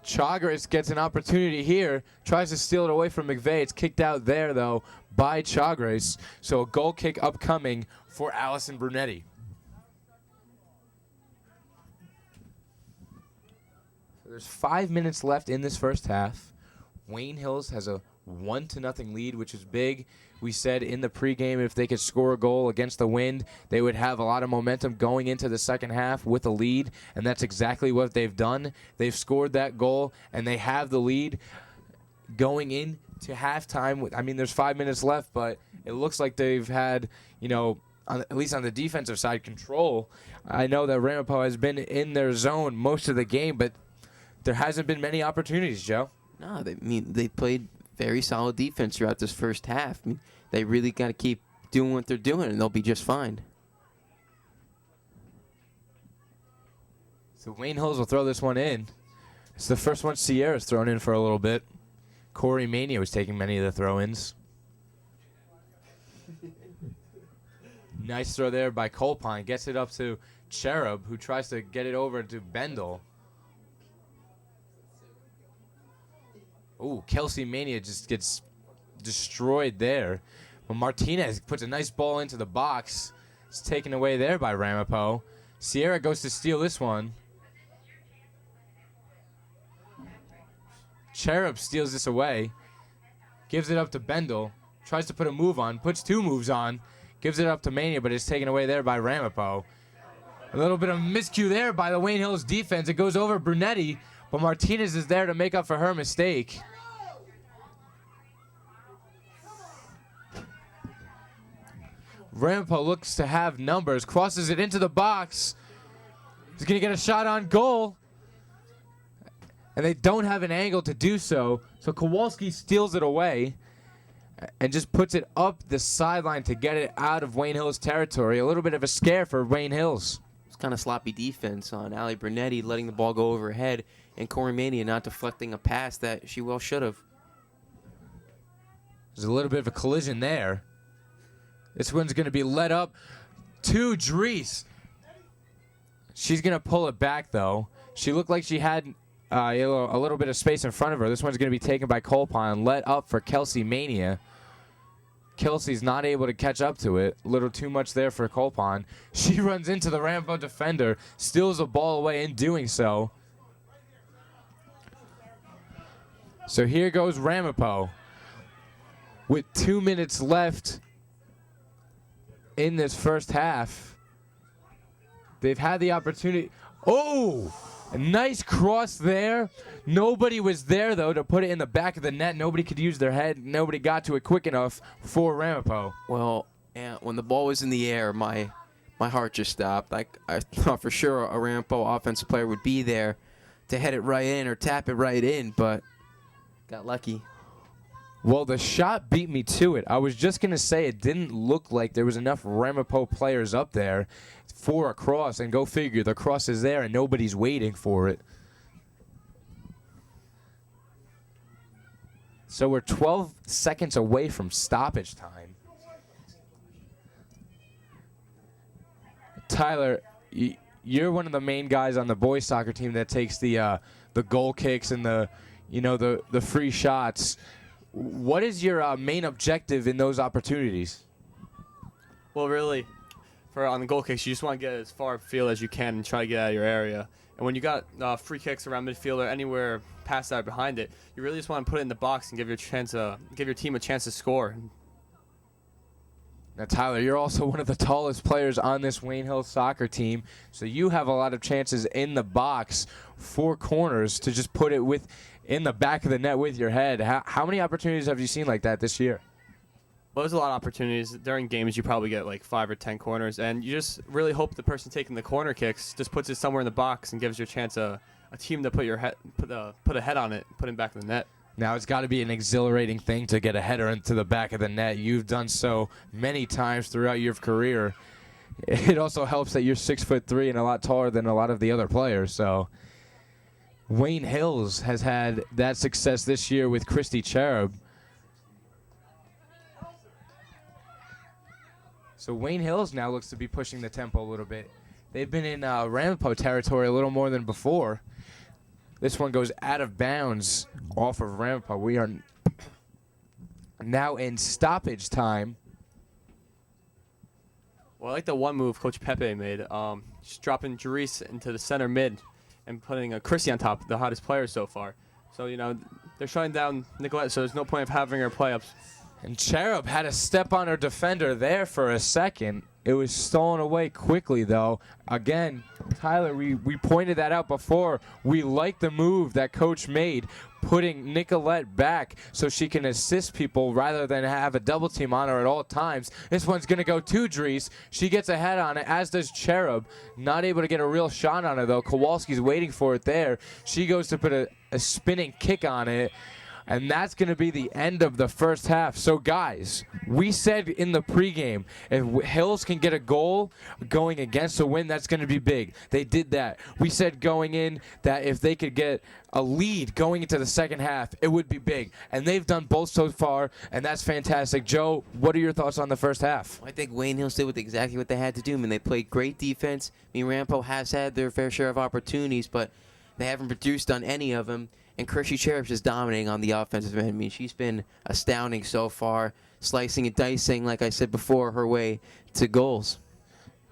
Chagres gets an opportunity here, tries to steal it away from McVeigh. It's kicked out there, though, by Chagres. So a goal kick upcoming for Allison Brunetti. So there's 5 minutes left in this first half. Wayne Hills has a 1-0 lead, which is big. We said in the pregame if they could score a goal against the Wind, they would have a lot of momentum going into the second half with a lead, and that's exactly what they've done. They've scored that goal, and they have the lead going into halftime. I mean, there's 5 minutes left, but it looks like they've had, at least on the defensive side, control. I know that Ramapo has been in their zone most of the game, but there hasn't been many opportunities, Joe. No, they played very solid defense throughout this first half. I mean, they really got to keep doing what they're doing, and they'll be just fine. So Wayne Hills will throw this one in. It's the first one Sierra's thrown in for a little bit. Corey Mania was taking many of the throw-ins. Nice throw there by Colpine. Gets it up to Cherub, who tries to get it over to Bendel. Ooh, Kelsey Mania just gets destroyed there. But Martinez puts a nice ball into the box. It's taken away there by Ramapo. Sierra goes to steal this one. Cherub steals this away. Gives it up to Bendel. Tries to put a move on. Puts 2 moves on. Gives it up to Mania, but it's taken away there by Ramapo. A little bit of miscue there by the Wayne Hills defense. It goes over Brunetti, but Martinez is there to make up for her mistake. Ramapo looks to have numbers. Crosses it into the box. He's going to get a shot on goal. And they don't have an angle to do so. So Kowalski steals it away and just puts it up the sideline to get it out of Wayne Hills territory. A little bit of a scare for Wayne Hills. It's kind of sloppy defense on Ali Brunetti, letting the ball go over her head, and Corey Mania not deflecting a pass that she well should have. There's a little bit of a collision there. This one's going to be led up to Dries. She's going to pull it back, though. She looked like she had a little bit of space in front of her. This one's going to be taken by Colpon, let up for Kelsey Mania. Kelsey's not able to catch up to it. A little too much there for Colpon. She runs into the Ramapo defender, steals the ball away in doing so. So here goes Ramapo with 2 minutes left in this first half. They've had the opportunity. Oh! A nice cross there. Nobody was there, though, to put it in the back of the net. Nobody could use their head. Nobody got to it quick enough for Ramapo. Well, yeah, when the ball was in the air, my heart just stopped. I thought for sure a Ramapo offensive player would be there to head it right in or tap it right in, but got lucky. Well, the shot beat me to it. I was just going to say it didn't look like there was enough Ramapo players up there for a cross, and go figure, the cross is there and nobody's waiting for it. So we're 12 seconds away from stoppage time. Tyler, you're one of the main guys on the boys soccer team that takes the goal kicks and the free shots. What is your main objective in those opportunities? Well, really, on the goal kicks, you just want to get as far field as you can and try to get out of your area. And when you got free kicks around midfield or anywhere past that or behind it, you really just want to put it in the box and give your team a chance to score. Now, Tyler, you're also one of the tallest players on this Wayne Hills soccer team, so you have a lot of chances in the box for corners to just put it in the back of the net with your head. How many opportunities have you seen like that this year? Well, there's a lot of opportunities. During games, you probably get like 5 or 10 corners, and you just really hope the person taking the corner kicks just puts it somewhere in the box and gives you a chance a team to put a head on it, put it back in the net. Now, it's got to be an exhilarating thing to get a header into the back of the net. You've done so many times throughout your career. It also helps that you're 6'3" and a lot taller than a lot of the other players. So Wayne Hills has had that success this year with Christy Cherub. So Wayne Hills now looks to be pushing the tempo a little bit. They've been in Ramapo territory a little more than before. This one goes out of bounds off of Ramapo. We are now in stoppage time. Well, I like the one move Coach Pepe made. Just dropping Dries into the center mid and putting Chrissy on top, the hottest player so far. So, they're shutting down Nicolette, so there's no point of having her play-ups. And Cherub had a step on her defender there for a second. It was stolen away quickly, though. Again, Tyler, we pointed that out before. We like the move that Coach made, putting Nicolette back so she can assist people rather than have a double team on her at all times. This one's going to go to Dries. She gets a head on it, as does Cherub. Not able to get a real shot on her, though. Kowalski's waiting for it there. She goes to put a spinning kick on it. And that's going to be the end of the first half. So, guys, we said in the pregame, if Hills can get a goal going against a win, that's going to be big. They did that. We said going in that if they could get a lead going into the second half, it would be big. And they've done both so far, and that's fantastic. Joe, what are your thoughts on the first half? I think Wayne Hills did exactly what they had to do. I mean, they played great defense. I mean, Ramapo has had their fair share of opportunities, but they haven't produced on any of them. And Chrissy Cherub's just dominating on the offensive end. I mean, she's been astounding so far, slicing and dicing, like I said before, her way to goals.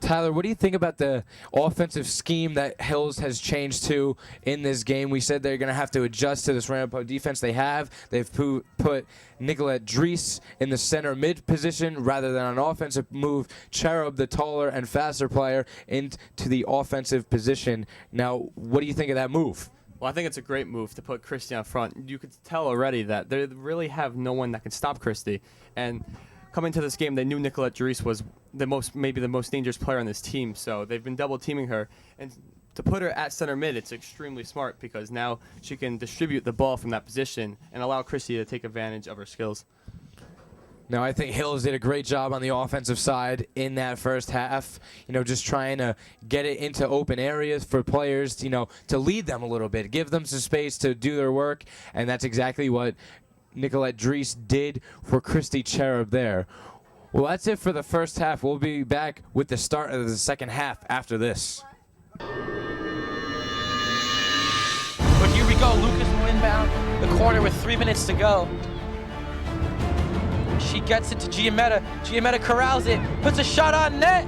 Tyler, what do you think about the offensive scheme that Hills has changed to in this game? We said they're going to have to adjust to this Ramapo defense they have. They've put Nicolette Dries in the center mid position rather than an offensive move. Cherub, the taller and faster player, into the offensive position. Now, what do you think of that move? Well, I think it's a great move to put Christy up front. You could tell already that they really have no one that can stop Christy. And coming to this game, they knew Nicolette Dries was maybe the most dangerous player on this team, so they've been double teaming her. And to put her at center mid, it's extremely smart because now she can distribute the ball from that position and allow Christy to take advantage of her skills. Now, I think Hills did a great job on the offensive side in that first half, just trying to get it into open areas for players, to lead them a little bit, give them some space to do their work, and that's exactly what Nicolette Dries did for Christy Cherub there. Well, that's it for the first half. We'll be back with the start of the second half after this. But here we go. Lucas will inbound the corner with 3 minutes to go. She gets it to Giametta. Giametta corrals it, puts a shot on net.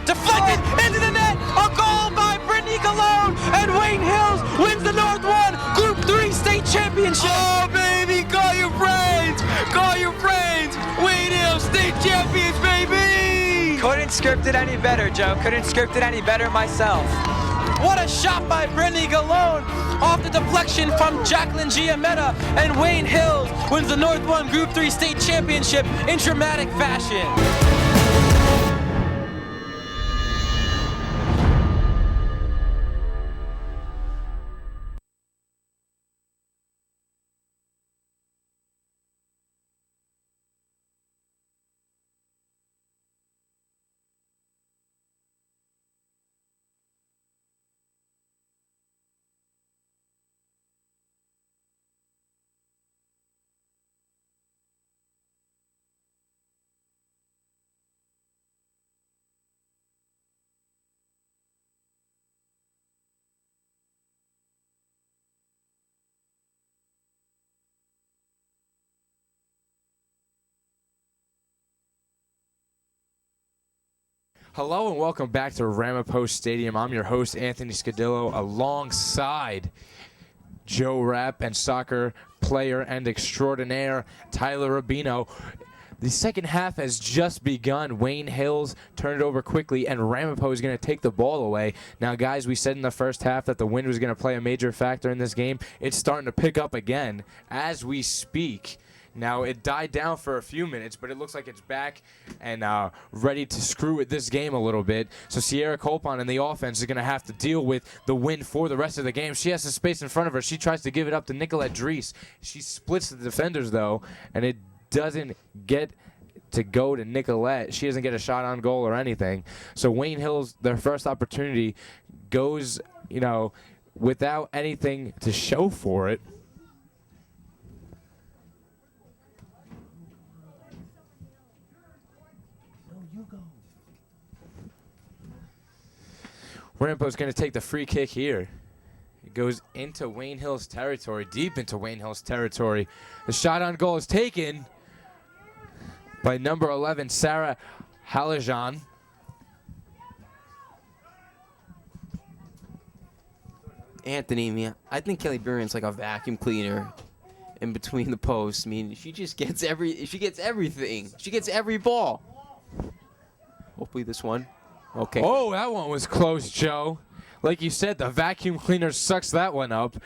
Deflected into the net. A goal by Brittany Galone. And Wayne Hills wins the North 1 Group 3 state championship. Oh, baby, call your friends. Call your friends. Wayne Hills state champions, baby. Couldn't script it any better, Joe. Couldn't script it any better myself. What a shot by Brittany Galone off the deflection from Jacqueline Giametta, and Wayne Hills wins the North 1 Group 3 state championship in dramatic fashion. Hello and welcome back to Ramapo Stadium. I'm your host, Anthony Scudillo, alongside Joe Rapp and soccer player and extraordinaire Tyler Rubino. The second half has just begun. Wayne Hills turned it over quickly, and Ramapo is going to take the ball away. Now, guys, we said in the first half that the wind was going to play a major factor in this game. It's starting to pick up again as we speak. Now, it died down for a few minutes, but it looks like it's back and ready to screw with this game a little bit. So Sierra Colpon in the offense is going to have to deal with the wind for the rest of the game. She has the space in front of her. She tries to give it up to Nicolette Dries. She splits the defenders, though, and it doesn't get to go to Nicolette. She doesn't get a shot on goal or anything. So Wayne Hills, their first opportunity, goes, without anything to show for it. Ramapo's going to take the free kick here. It goes into Wayne Hills territory, deep into Wayne Hills territory. The shot on goal is taken by number 11, Sarah Halajan. Anthony, man, I think Kelly Burion's like a vacuum cleaner in between the posts. I mean, she just gets everything. She gets every ball. Hopefully this one. Okay. Oh, that one was close, Joe. Like you said, the vacuum cleaner sucks that one up.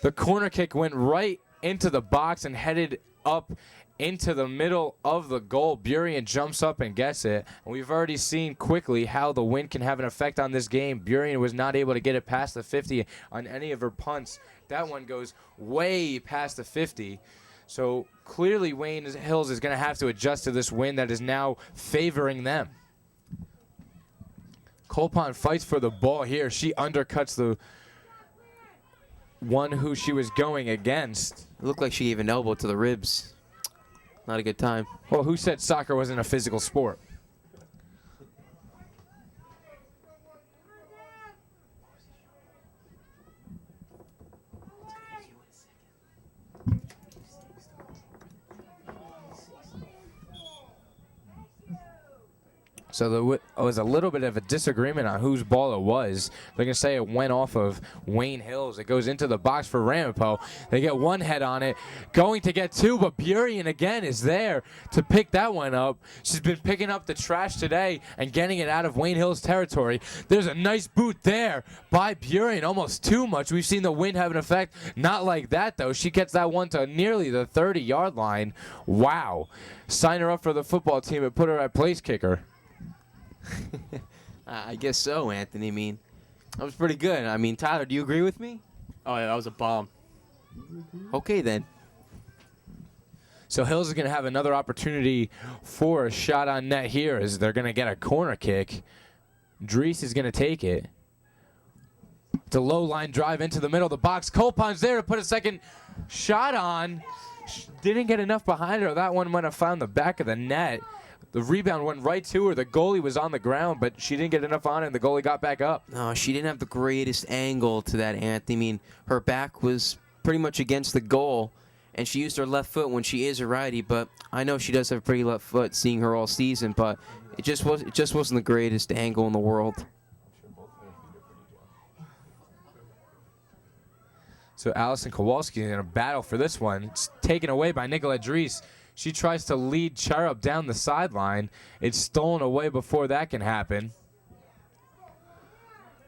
The corner kick went right into the box and headed up into the middle of the goal. Burian jumps up and gets it. And we've already seen quickly how the wind can have an effect on this game. Burian was not able to get it past the 50 on any of her punts. That one goes way past the 50. So clearly Wayne Hills is going to have to adjust to this wind that is now favoring them. Colpon fights for the ball here. She undercuts the one who she was going against. It looked like she gave an elbow to the ribs. Not a good time. Well, who said soccer wasn't a physical sport? So there was a little bit of a disagreement on whose ball it was. They're going to say it went off of Wayne Hills. It goes into the box for Ramapo. They get one head on it, going to get two, but Burien again is there to pick that one up. She's been picking up the trash today and getting it out of Wayne Hills' territory. There's a nice boot there by Burien, almost too much. We've seen the wind have an effect. Not like that, though. She gets that one to nearly the 30-yard line. Wow. Sign her up for the football team and put her at place kicker. I guess so, Anthony. I mean, that was pretty good. I mean, Tyler, do you agree with me? Oh, yeah, that was a bomb. Okay, then. So Hills is going to have another opportunity for a shot on net here as they're going to get a corner kick. Dries is going to take it. It's a low line drive into the middle of the box. Colpon's there to put a second shot on. Didn't get enough behind her. That one might have found the back of the net. The rebound went right to her. The goalie was on the ground, but she didn't get enough on it, and the goalie got back up. No, she didn't have the greatest angle to that, Anthony. I mean, her back was pretty much against the goal, and she used her left foot when she is a righty, but I know she does have a pretty left foot, seeing her all season, but it just wasn't the greatest angle in the world. So Allison Kowalski in a battle for this one. It's taken away by Nicolette Dries. She tries to lead Charup down the sideline. It's stolen away before that can happen.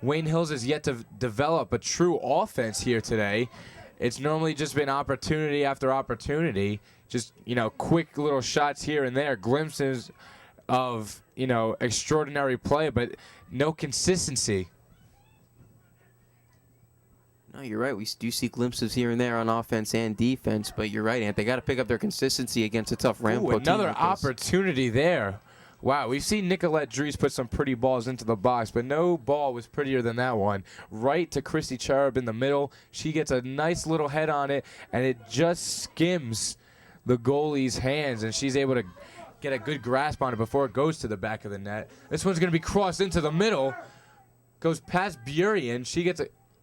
Wayne Hills has yet to develop a true offense here today. It's normally just been opportunity after opportunity. Just, quick little shots here and there, glimpses of, extraordinary play, but no consistency. No, you're right. We do see glimpses here and there on offense and defense, but you're right, Ant. They got to pick up their consistency against a tough Ramapo team. Another like this. opportunity there. Wow, we've seen Nicolette Dries put some pretty balls into the box, but no ball was prettier than that one. Right to Christy Charup in the middle. She gets a nice little head on it, and it just skims the goalie's hands, and she's able to get a good grasp on it before it goes to the back of the net. This one's going to be crossed into the middle. Goes past Burien. She gets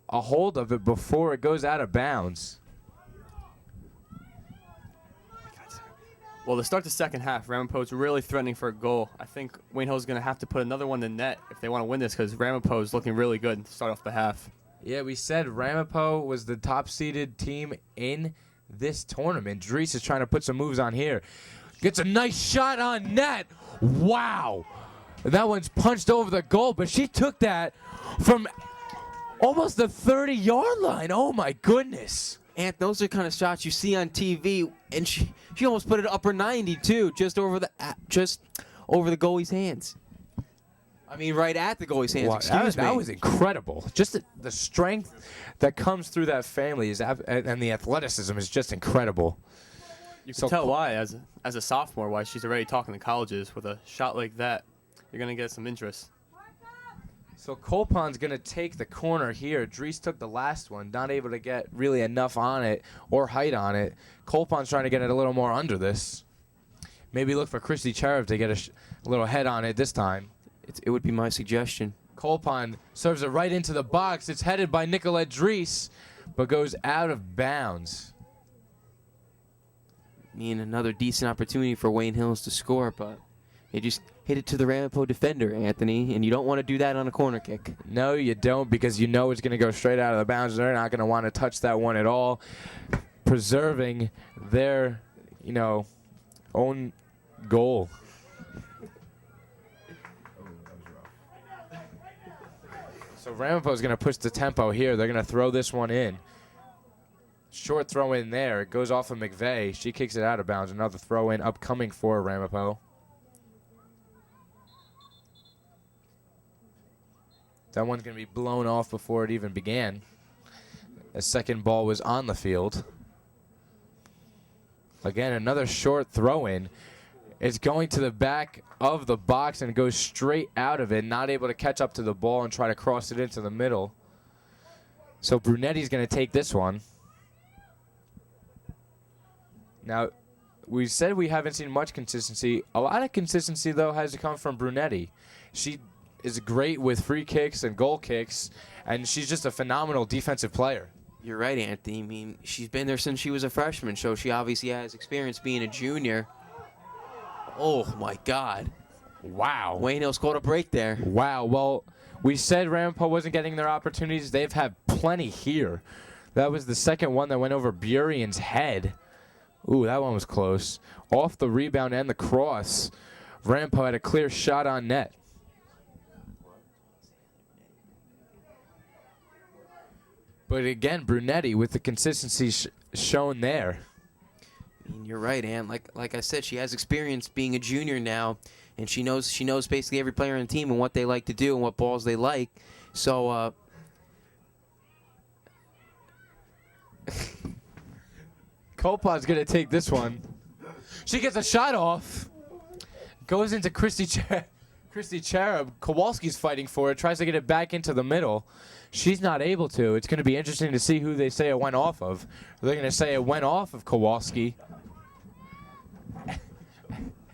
a hold of it before it goes out of bounds. Well, to start the second half, Ramapo's really threatening for a goal. I think Wayne Hill's going to have to put another one in the net if they want to win this because Ramapo's looking really good to start off the half. Yeah, we said Ramapo was the top-seeded team in this tournament. Dries is trying to put some moves on here. Gets a nice shot on net. Wow. That one's punched over the goal, but she took that from almost the 30-yard line. Oh, my goodness. Ant, those are kind of shots you see on TV, and she almost put it upper 90 too, just over the goalie's hands. I mean, right at the goalie's hands. Wow, Excuse me. that was incredible. Just the strength that comes through that family and the athleticism is just incredible. You can tell why, as a sophomore, why she's already talking to colleges with a shot like that. You're going to get some interest. So Colpon's going to take the corner here. Dries took the last one, not able to get really enough on it or height on it. Colpon's trying to get it a little more under this. Maybe look for Christy Charup to get a little head on it this time. It would be my suggestion. Colpon serves it right into the box. It's headed by Nicolette Dries, but goes out of bounds. I mean, another decent opportunity for Wayne Hills to score, but they just hit it to the Ramapo defender, Anthony, and you don't want to do that on a corner kick. No, you don't, because you know it's going to go straight out of the bounds. They're not going to want to touch that one at all, preserving their, own goal. So Ramapo's going to push the tempo here. They're going to throw this one in. Short throw in there. It goes off of McVeigh. She kicks it out of bounds. Another throw in upcoming for Ramapo. That one's going to be blown off before it even began. The second ball was on the field. Again, another short throw in. It's going to the back of the box and goes straight out of it, not able to catch up to the ball and try to cross it into the middle. So Brunetti's going to take this one. Now, we said we haven't seen much consistency. A lot of consistency, though, has to come from Brunetti. She is great with free kicks and goal kicks, and she's just a phenomenal defensive player. You're right, Anthony. I mean, she's been there since she was a freshman, so she obviously has experience being a junior. Oh, my God. Wow. Wayne Hills caught a break there. Wow. Well, we said Ramapo wasn't getting their opportunities. They've had plenty here. That was the second one that went over Burian's head. Ooh, that one was close. Off the rebound and the cross, Ramapo had a clear shot on net. But again, Brunetti with the consistency shown there. I mean, you're right, Ann. Like I said, she has experience being a junior now, and she knows basically every player on the team and what they like to do and what balls they like. So Kolpon's going to take this one. She gets a shot off. Goes into Christy Cherub. Kowalski's fighting for it. Tries to get it back into the middle. She's not able to. It's going to be interesting to see who they say it went off of. They're going to say it went off of Kowalski.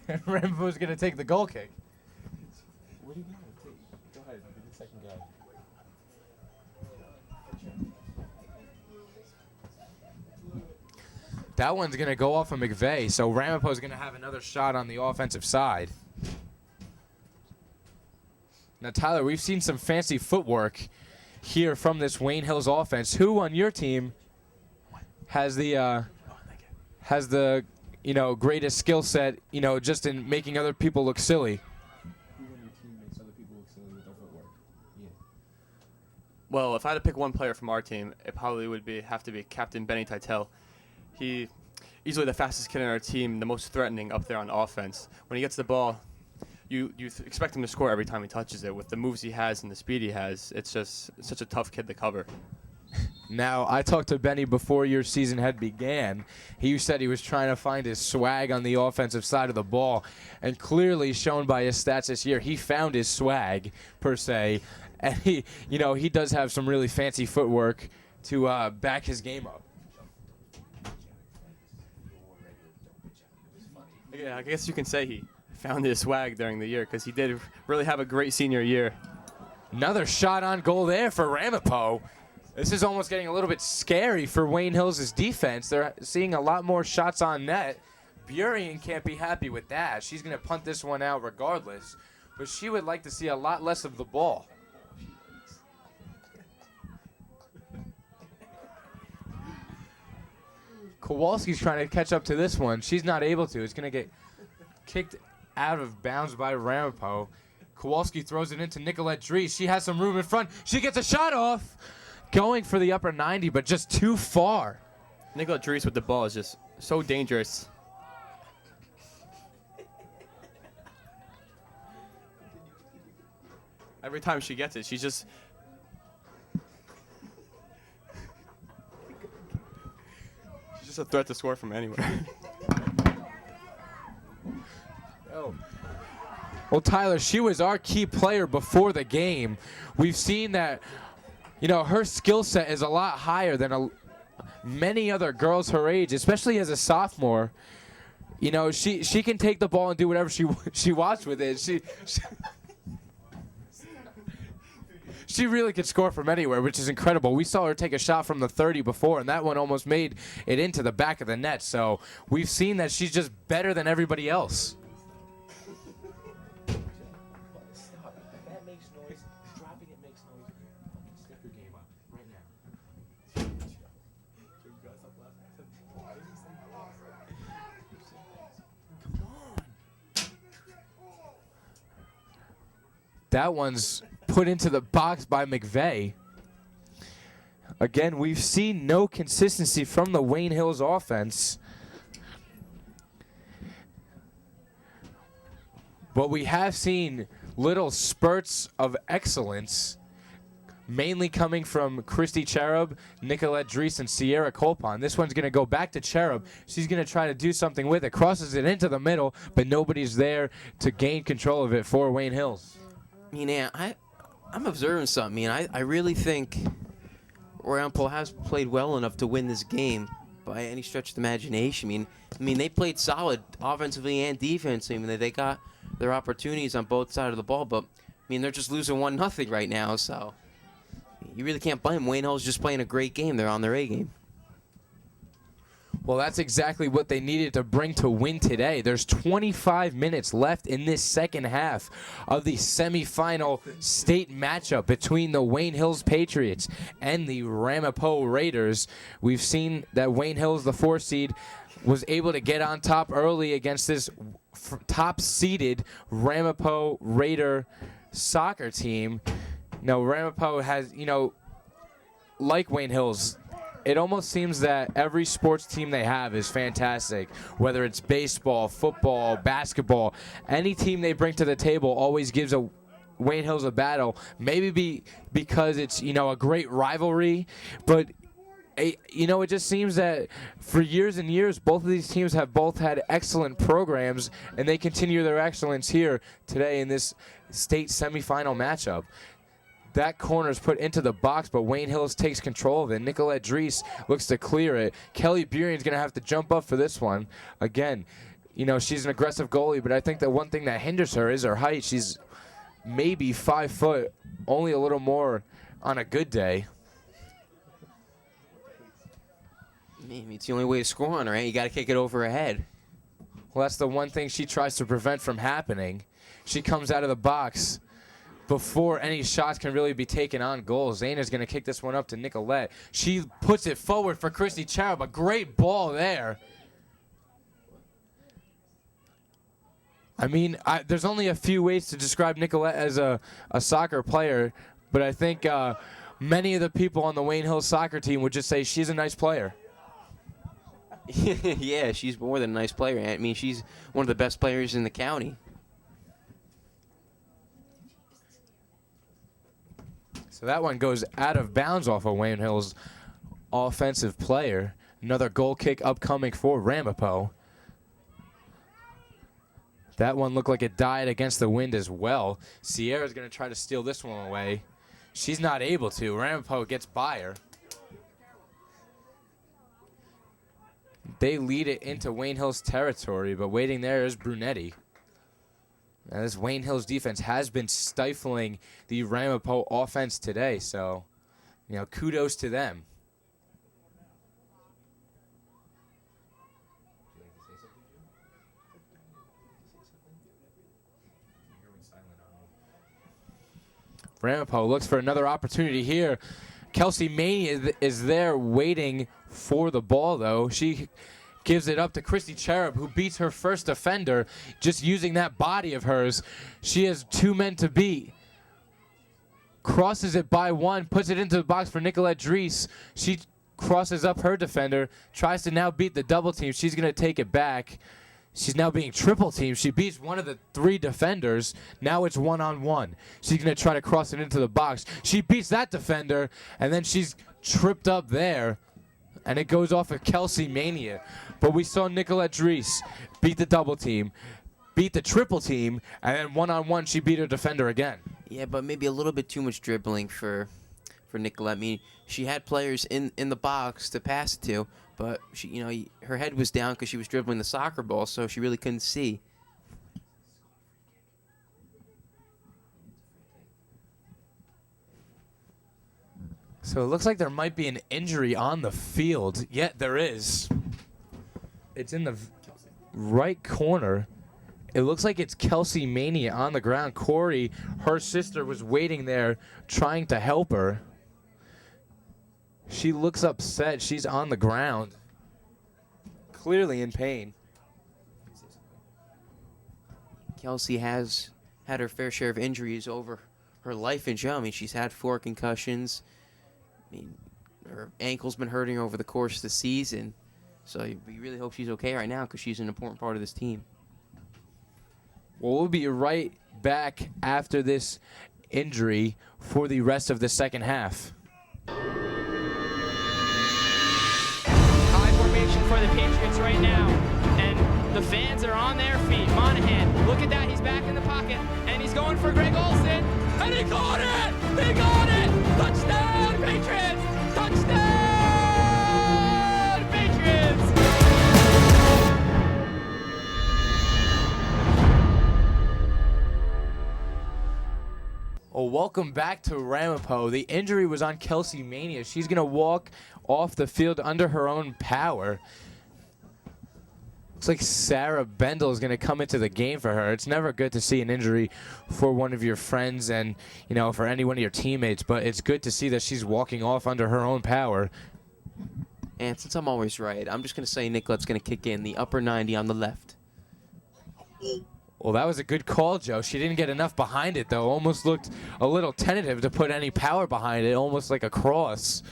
And Ramapo's going to take the goal kick. What are you going to take? Go ahead. Be the second guy. That one's going to go off of McVeigh, so Ramapo's going to have another shot on the offensive side. Now, Tyler, we've seen some fancy footwork here from this Wayne Hills offense. Who on your team has the greatest skill set, just in making other people look silly? Who on your team makes other people look silly with their footwork? Yeah. Well, if I had to pick one player from our team, it probably would have to be Captain Benny Titel. He easily the fastest kid on our team, the most threatening up there on offense. When he gets the ball, you expect him to score every time he touches it. With the moves he has and the speed he has, it's just such a tough kid to cover. Now, I talked to Benny before your season had began. He said he was trying to find his swag on the offensive side of the ball, and clearly shown by his stats this year, he found his swag, per se, and he does have some really fancy footwork to back his game up. Yeah, I guess you can say he found his swag during the year because he did really have a great senior year. Another shot on goal there for Ramapo. This is almost getting a little bit scary for Wayne Hills' defense. They're seeing a lot more shots on net. Burian can't be happy with that. She's going to punt this one out regardless, but she would like to see a lot less of the ball. Kowalski's trying to catch up to this one. She's not able to. It's going to get kicked out of bounds by Ramapo. Kowalski throws it into Nicolette Dries. She has some room in front. She gets a shot off. Going for the upper 90, but just too far. Nicolette Dries with the ball is just so dangerous. Every time she gets it, she's just... she's just a threat to score from anywhere. Oh. Well, Tyler, she was our key player before the game. We've seen that, her skill set is a lot higher than many other girls her age, especially as a sophomore. She can take the ball and do whatever she wants with it. She really could score from anywhere, which is incredible. We saw her take a shot from the 30 before, and that one almost made it into the back of the net. So we've seen that she's just better than everybody else. That one's put into the box by McVeigh. Again, we've seen no consistency from the Wayne Hills offense. But we have seen little spurts of excellence, mainly coming from Christy Cherub, Nicolette Dries, and Sierra Kolpon. This one's going to go back to Cherub. She's going to try to do something with it. Crosses it into the middle, but nobody's there to gain control of it for Wayne Hills. I'm observing something. I really think Ramapo has played well enough to win this game by any stretch of the imagination. They played solid offensively and defensively. They got their opportunities on both sides of the ball, but they're just losing 1-0 right now. So you really can't blame them. Wayne Hill's just playing a great game. They're on their A game. Well, that's exactly what they needed to bring to win today. There's 25 minutes left in this second half of the semifinal state matchup between the Wayne Hills Patriots and the Ramapo Raiders. We've seen that Wayne Hills, the 4 seed, was able to get on top early against this top-seeded Ramapo Raider soccer team. Now, Ramapo has, like Wayne Hills, it almost seems that every sports team they have is fantastic, whether it's baseball, football, basketball. Any team they bring to the table always gives Wayne Hills a battle, maybe because it's, a great rivalry, but it just seems that for years and years, both of these teams have both had excellent programs, and they continue their excellence here today in this state semifinal matchup. That corner is put into the box, but Wayne Hills takes control of it. Nicolette Dries looks to clear it. Kelly Burian's going to have to jump up for this one. Again, she's an aggressive goalie, but I think the one thing that hinders her is her height. She's maybe 5 foot, only a little more on a good day. It's the only way to score on her, right? You got to kick it over her head. Well, that's the one thing she tries to prevent from happening. She comes out of the box before any shots can really be taken on goal. Zayna's going to kick this one up to Nicolette. She puts it forward for Christy Cherub. A great ball there. There's only a few ways to describe Nicolette as a soccer player, but I think many of the people on the Wayne Hills soccer team would just say she's a nice player. Yeah, she's more than a nice player. She's one of the best players in the county. So that one goes out of bounds off of Wayne Hills' offensive player. Another goal kick upcoming for Ramapo. That one looked like it died against the wind as well. Sierra's going to try to steal this one away. She's not able to. Ramapo gets by her. They lead it into Wayne Hills territory, but waiting there is Brunetti. Now, this Wayne Hills defense has been stifling the Ramapo offense today, so, kudos to them. Ramapo looks for another opportunity here. Kelsey Maney is there waiting for the ball, though. She gives it up to Christy Cherub, who beats her first defender just using that body of hers. She has 2 men to beat. Crosses it by one, puts it into the box for Nicolette Dries. She crosses up her defender, tries to now beat the double team. She's going to take it back. She's now being triple teamed. She beats one of the 3 defenders. Now it's 1-on-1. She's going to try to cross it into the box. She beats that defender, and then she's tripped up there. And it goes off of Kelsey Mania. But we saw Nicolette Dries beat the double team, beat the triple team, and then 1-on-1 she beat her defender again. Yeah, but maybe a little bit too much dribbling for Nicolette. She had players in the box to pass it to, but she, her head was down because she was dribbling the soccer ball, so she really couldn't see. So it looks like there might be an injury on the field. Yeah, there is. It's in the right corner. It looks like it's Kelsey Mania on the ground. Corey, her sister, was waiting there trying to help her. She looks upset. She's on the ground, clearly in pain. Kelsey has had her fair share of injuries over her life in jail. She's had 4 concussions. Her ankle's been hurting over the course of the season. So we really hope she's okay right now because she's an important part of this team. Well, we'll be right back after this injury for the rest of the second half. High formation for the Patriots right now. And the fans are on their feet. Monahan, look at that. He's back in the pocket. And he's going for Greg Olson. And he got it! He got it! Touchdown, Patriots! Touchdown, Patriots! Well, welcome back to Ramapo. The injury was on Kelsey Mania. She's going to walk off the field under her own power. Looks like Sarah Bendel is going to come into the game for her. It's never good to see an injury for one of your friends and, you know, for any one of your teammates, but it's good to see that she's walking off under her own power. And since I'm always right, I'm just going to say Nicolette's going to kick in the upper 90 on the left. Well, that was a good call, Joe. She didn't get enough behind it, though. Almost looked a little tentative to put any power behind it, almost like a cross.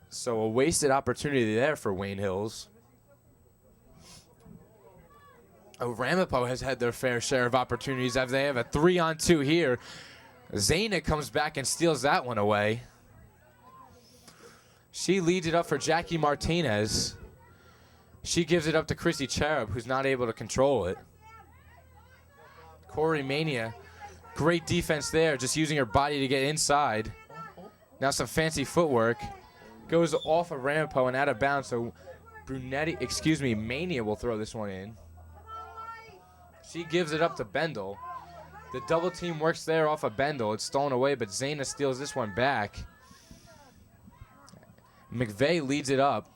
So a wasted opportunity there for Wayne Hills. Ramapo has had their fair share of opportunities as they have a 3-on-2 here. Zaina comes back and steals that one away. She leads it up for Jackie Martinez. She gives it up to Chrissy Cherub, who's not able to control it. Corey Mania, great defense there, just using her body to get inside. Now some fancy footwork. Goes off of Ramapo and out of bounds, so Mania will throw this one in. She gives it up to Bendel. The double team works there off of Bendel. It's stolen away, but Zaina steals this one back. McVeigh leads it up.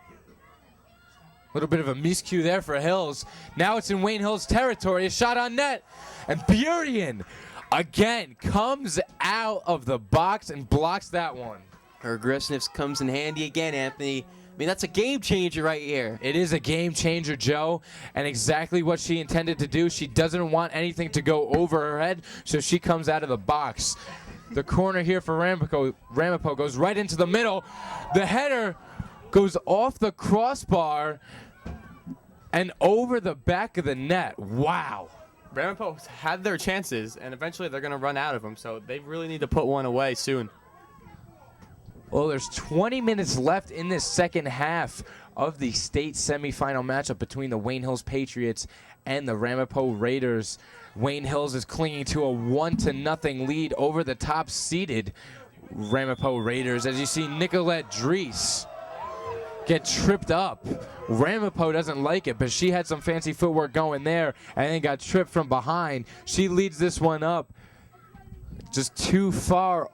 A little bit of a miscue there for Hills. Now it's in Wayne Hills' territory. A shot on net. And Burien, again, comes out of the box and blocks that one. Her aggressiveness comes in handy again, Anthony. I mean, that's a game changer right here. It is a game changer, Joe, and exactly what she intended to do. She doesn't want anything to go over her head, so she comes out of the box. The corner here for Ramapo goes right into the middle. The header goes off the crossbar and over the back of the net. Wow. Ramapo had their chances, and eventually they're going to run out of them, so they really need to put one away soon. Well, there's 20 minutes left in this second half of the state semifinal matchup between the Wayne Hills Patriots and the Ramapo Raiders. Wayne Hills is clinging to a 1-0 lead over the top-seeded Ramapo Raiders. As you see, Nicolette Dries get tripped up. Ramapo doesn't like it, but she had some fancy footwork going there and then got tripped from behind. She leads this one up just too far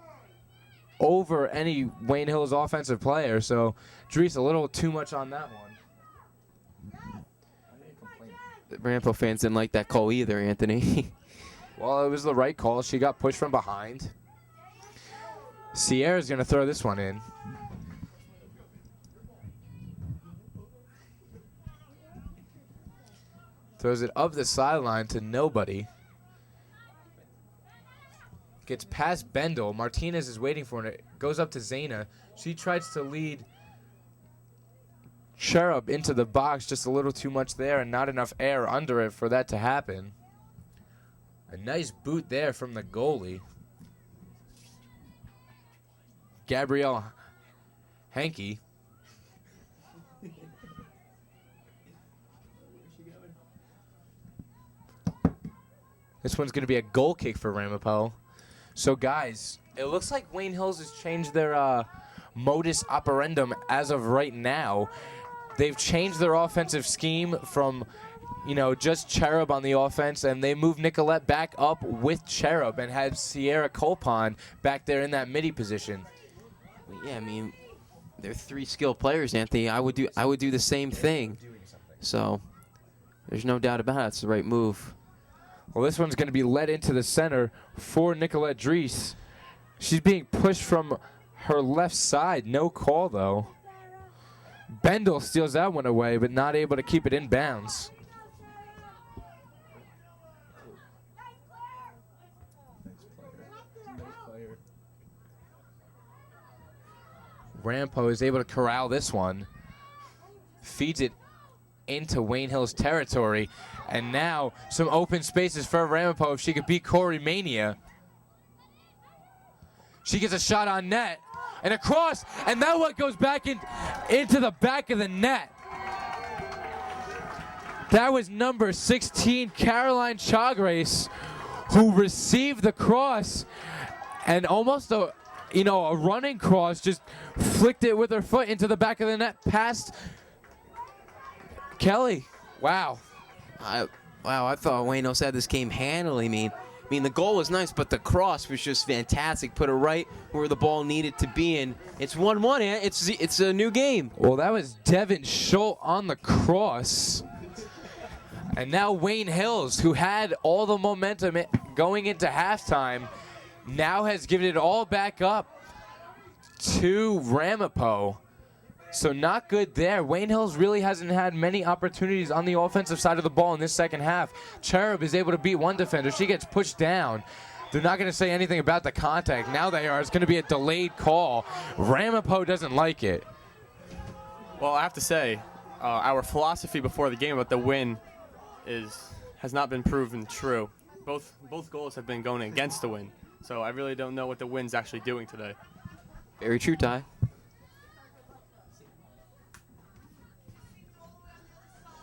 over any Wayne Hills offensive player. So Dries a little too much on that one. The Ramapo fans didn't like that call either, Anthony. Well, it was the right call. She got pushed from behind. Sierra's going to throw this one in. Throws it up the sideline to nobody. Gets past Bendel. Martinez is waiting for it. Goes up to Zaina. She tries to lead Cherub into the box. Just a little too much there and not enough air under it for that to happen. A nice boot there from the goalie. Gabrielle Hankey. This one's going to be a goal kick for Ramapo. So, guys, it looks like Wayne Hills has changed their modus operandum as of right now. They've changed their offensive scheme from, you know, just Cherub on the offense, and they moved Nicolette back up with Cherub and had Sierra Colpon back there in that midi position. Yeah, I mean, they're three skilled players, Anthony. I would do the same thing. So there's no doubt about it. It's the right move. Well, this one's going to be led into the center for Nicolette Dries. She's being pushed from her left side. No call, though. Bendel steals that one away, but not able to keep it in bounds. Ramapo is able to corral this one. Feeds it into Wayne Hills territory. And now some open spaces for Ramapo if she could beat Corey Mania. She gets a shot on net and a cross, and that one goes back into the back of the net. That was number 16, Caroline Chagres, who received the cross and almost a running cross, just flicked it with her foot into the back of the net past Kelly. Wow. I thought Wayne Hills had this game handily. I mean, I mean, the goal was nice, but the cross was just fantastic. Put it right where the ball needed to be, and it's 1-1. It's a new game. Well, that was Devin Schultz on the cross. And now Wayne Hills, who had all the momentum going into halftime, now has given it all back up to Ramapo. So not good there. Wayne Hills really hasn't had many opportunities on the offensive side of the ball in this second half. Cherub is able to beat one defender. She gets pushed down. They're not going to say anything about the contact. Now they are. It's going to be a delayed call. Ramapo doesn't like it. Well, I have to say, our philosophy before the game about the win has not been proven true. Both goals have been going against the win. So I really don't know what the win's actually doing today. Very true, Ty.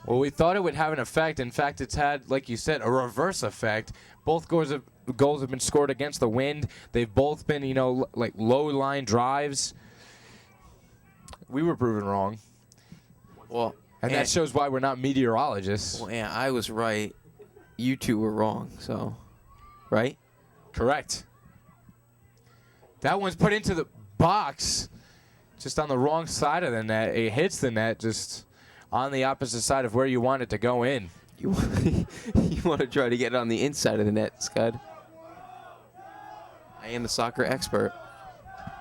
Well, we thought it would have an effect. In fact, it's had, like you said, a reverse effect. Both goals have been scored against the wind. They've both been, like low-line drives. We were proven wrong. Well, and that shows why we're not meteorologists. Well, yeah, I was right. You two were wrong, so, right? Correct. That one's put into the box just on the wrong side of the net. It hits the net just on the opposite side of where you want it to go in. You want to try to get it on the inside of the net, Scud. I am the soccer expert.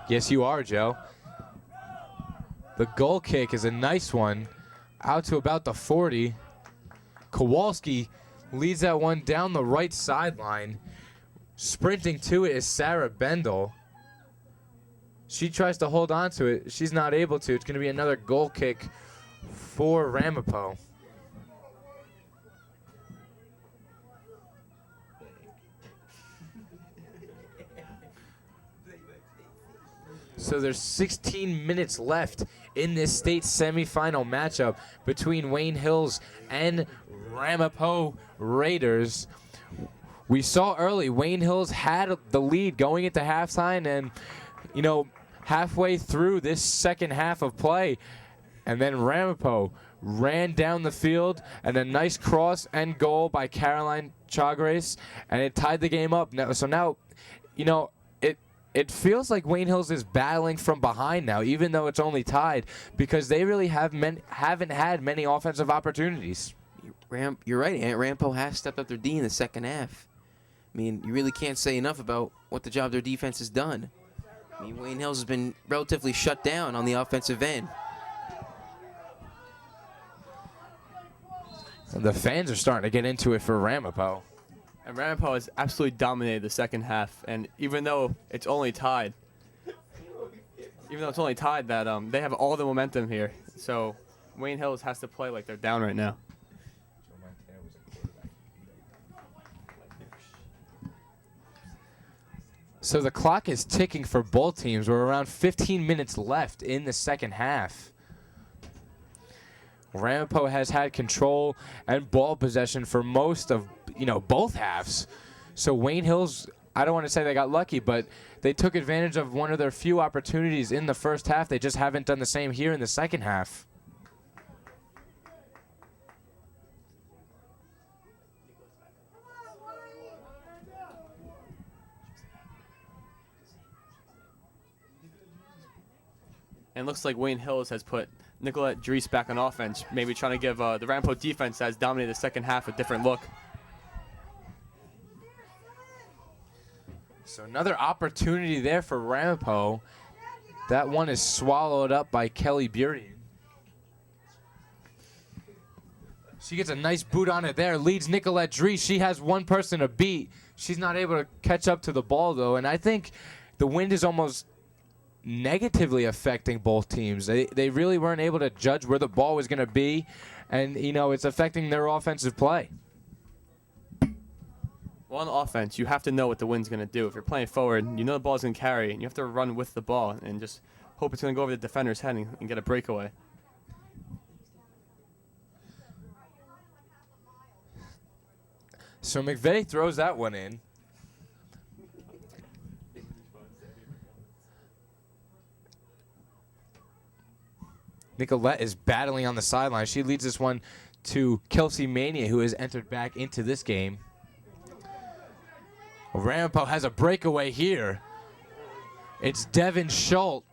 Yes, you are, Joe. The goal kick is a nice one out to about the 40. Kowalski leads that one down the right sideline. Sprinting to it is Sarah Bendel. She tries to hold on to it. She's not able to. It's going to be another goal kick for Ramapo. So there's 16 minutes left in this state semifinal matchup between Wayne Hills and Ramapo Raiders. We saw early Wayne Hills had the lead going into halftime, and halfway through this second half of play, and then Ramapo ran down the field, and a nice cross and goal by Caroline Chagres, and it tied the game up. So now, it feels like Wayne Hills is battling from behind now, even though it's only tied, because they really haven't had many offensive opportunities. You're right, Aunt. Ramapo has stepped up their D in the second half. I mean, you really can't say enough about what the job their defense has done. I mean, Wayne Hills has been relatively shut down on the offensive end. The fans are starting to get into it for Ramapo. And Ramapo has absolutely dominated the second half. And even though it's only tied, that they have all the momentum here. So Wayne Hills has to play like they're down right now. So the clock is ticking for both teams. We're around 15 minutes left in the second half. Ramapo has had control and ball possession for most of, both halves. So Wayne Hills, I don't want to say they got lucky, but they took advantage of one of their few opportunities in the first half. They just haven't done the same here in the second half. And it looks like Wayne Hills has put Nicolette Dries back on offense, maybe trying to give the Ramapo defense that has dominated the second half a different look. So another opportunity there for Ramapo. That one is swallowed up by Kelly Burien. She gets a nice boot on it there, leads Nicolette Dries. She has one person to beat. She's not able to catch up to the ball, though, and I think the wind is almost negatively affecting both teams. They really weren't able to judge where the ball was going to be, and it's affecting their offensive play. Well, on offense, you have to know what the wind's going to do. If you're playing forward, you know the ball's going to carry, and you have to run with the ball and just hope it's going to go over the defender's head and get a breakaway. So McVeigh throws that one in. Nicolette is battling on the sideline. She leads this one to Kelsey Mania, who has entered back into this game. Ramapo has a breakaway here. It's Devin Schultz.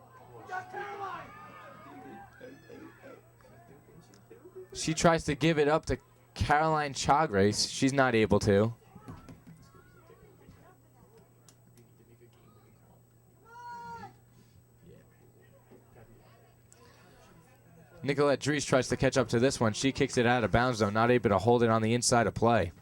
She tries to give it up to Caroline Chagres. She's not able to. Nicolette Dries tries to catch up to this one. She kicks it out of bounds, though, not able to hold it on the inside of play.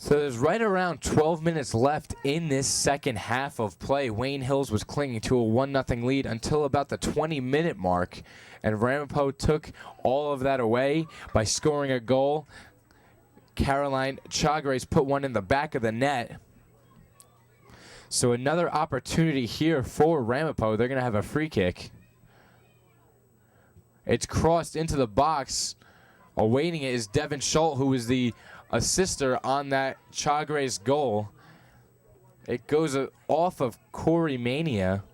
So there's right around 12 minutes left in this second half of play. Wayne Hills was clinging to a 1-0 lead until about the 20-minute mark, and Ramapo took all of that away by scoring a goal. Caroline Chagres put one in the back of the net. So another opportunity here for Ramapo. They're going to have a free kick. It's crossed into the box. Awaiting it is Devin Schultz, who is the assister on that Chagres goal. It goes off of Corey Mania.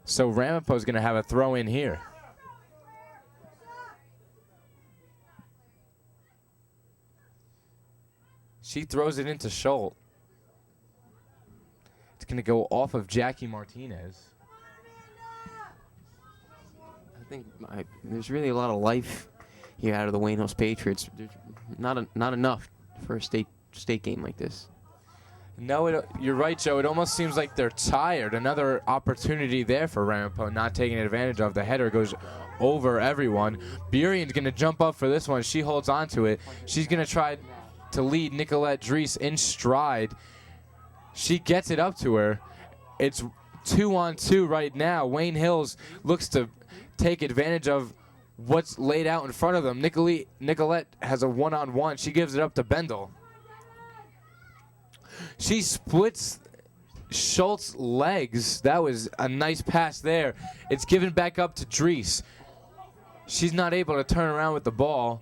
So Ramapo is going to have a throw in here. She throws it into Schultz. It's going to go off of Jackie Martinez. I think there's really a lot of life here out of the Wayne Hills Patriots. There's not enough for a state game like this. No, you're right, Joe. It almost seems like they're tired. Another opportunity there for Ramapo, not taking advantage of. The header goes over everyone. Burian's going to jump up for this one. She holds on to it. She's going to try to lead Nicolette Dries in stride. She gets it up to her. It's 2-on-2 right now. Wayne Hills looks to take advantage of what's laid out in front of them. Nicolette has a 1-on-1. She gives it up to Bendel. She splits Schultz's legs. That was a nice pass there. It's given back up to Dries. She's not able to turn around with the ball.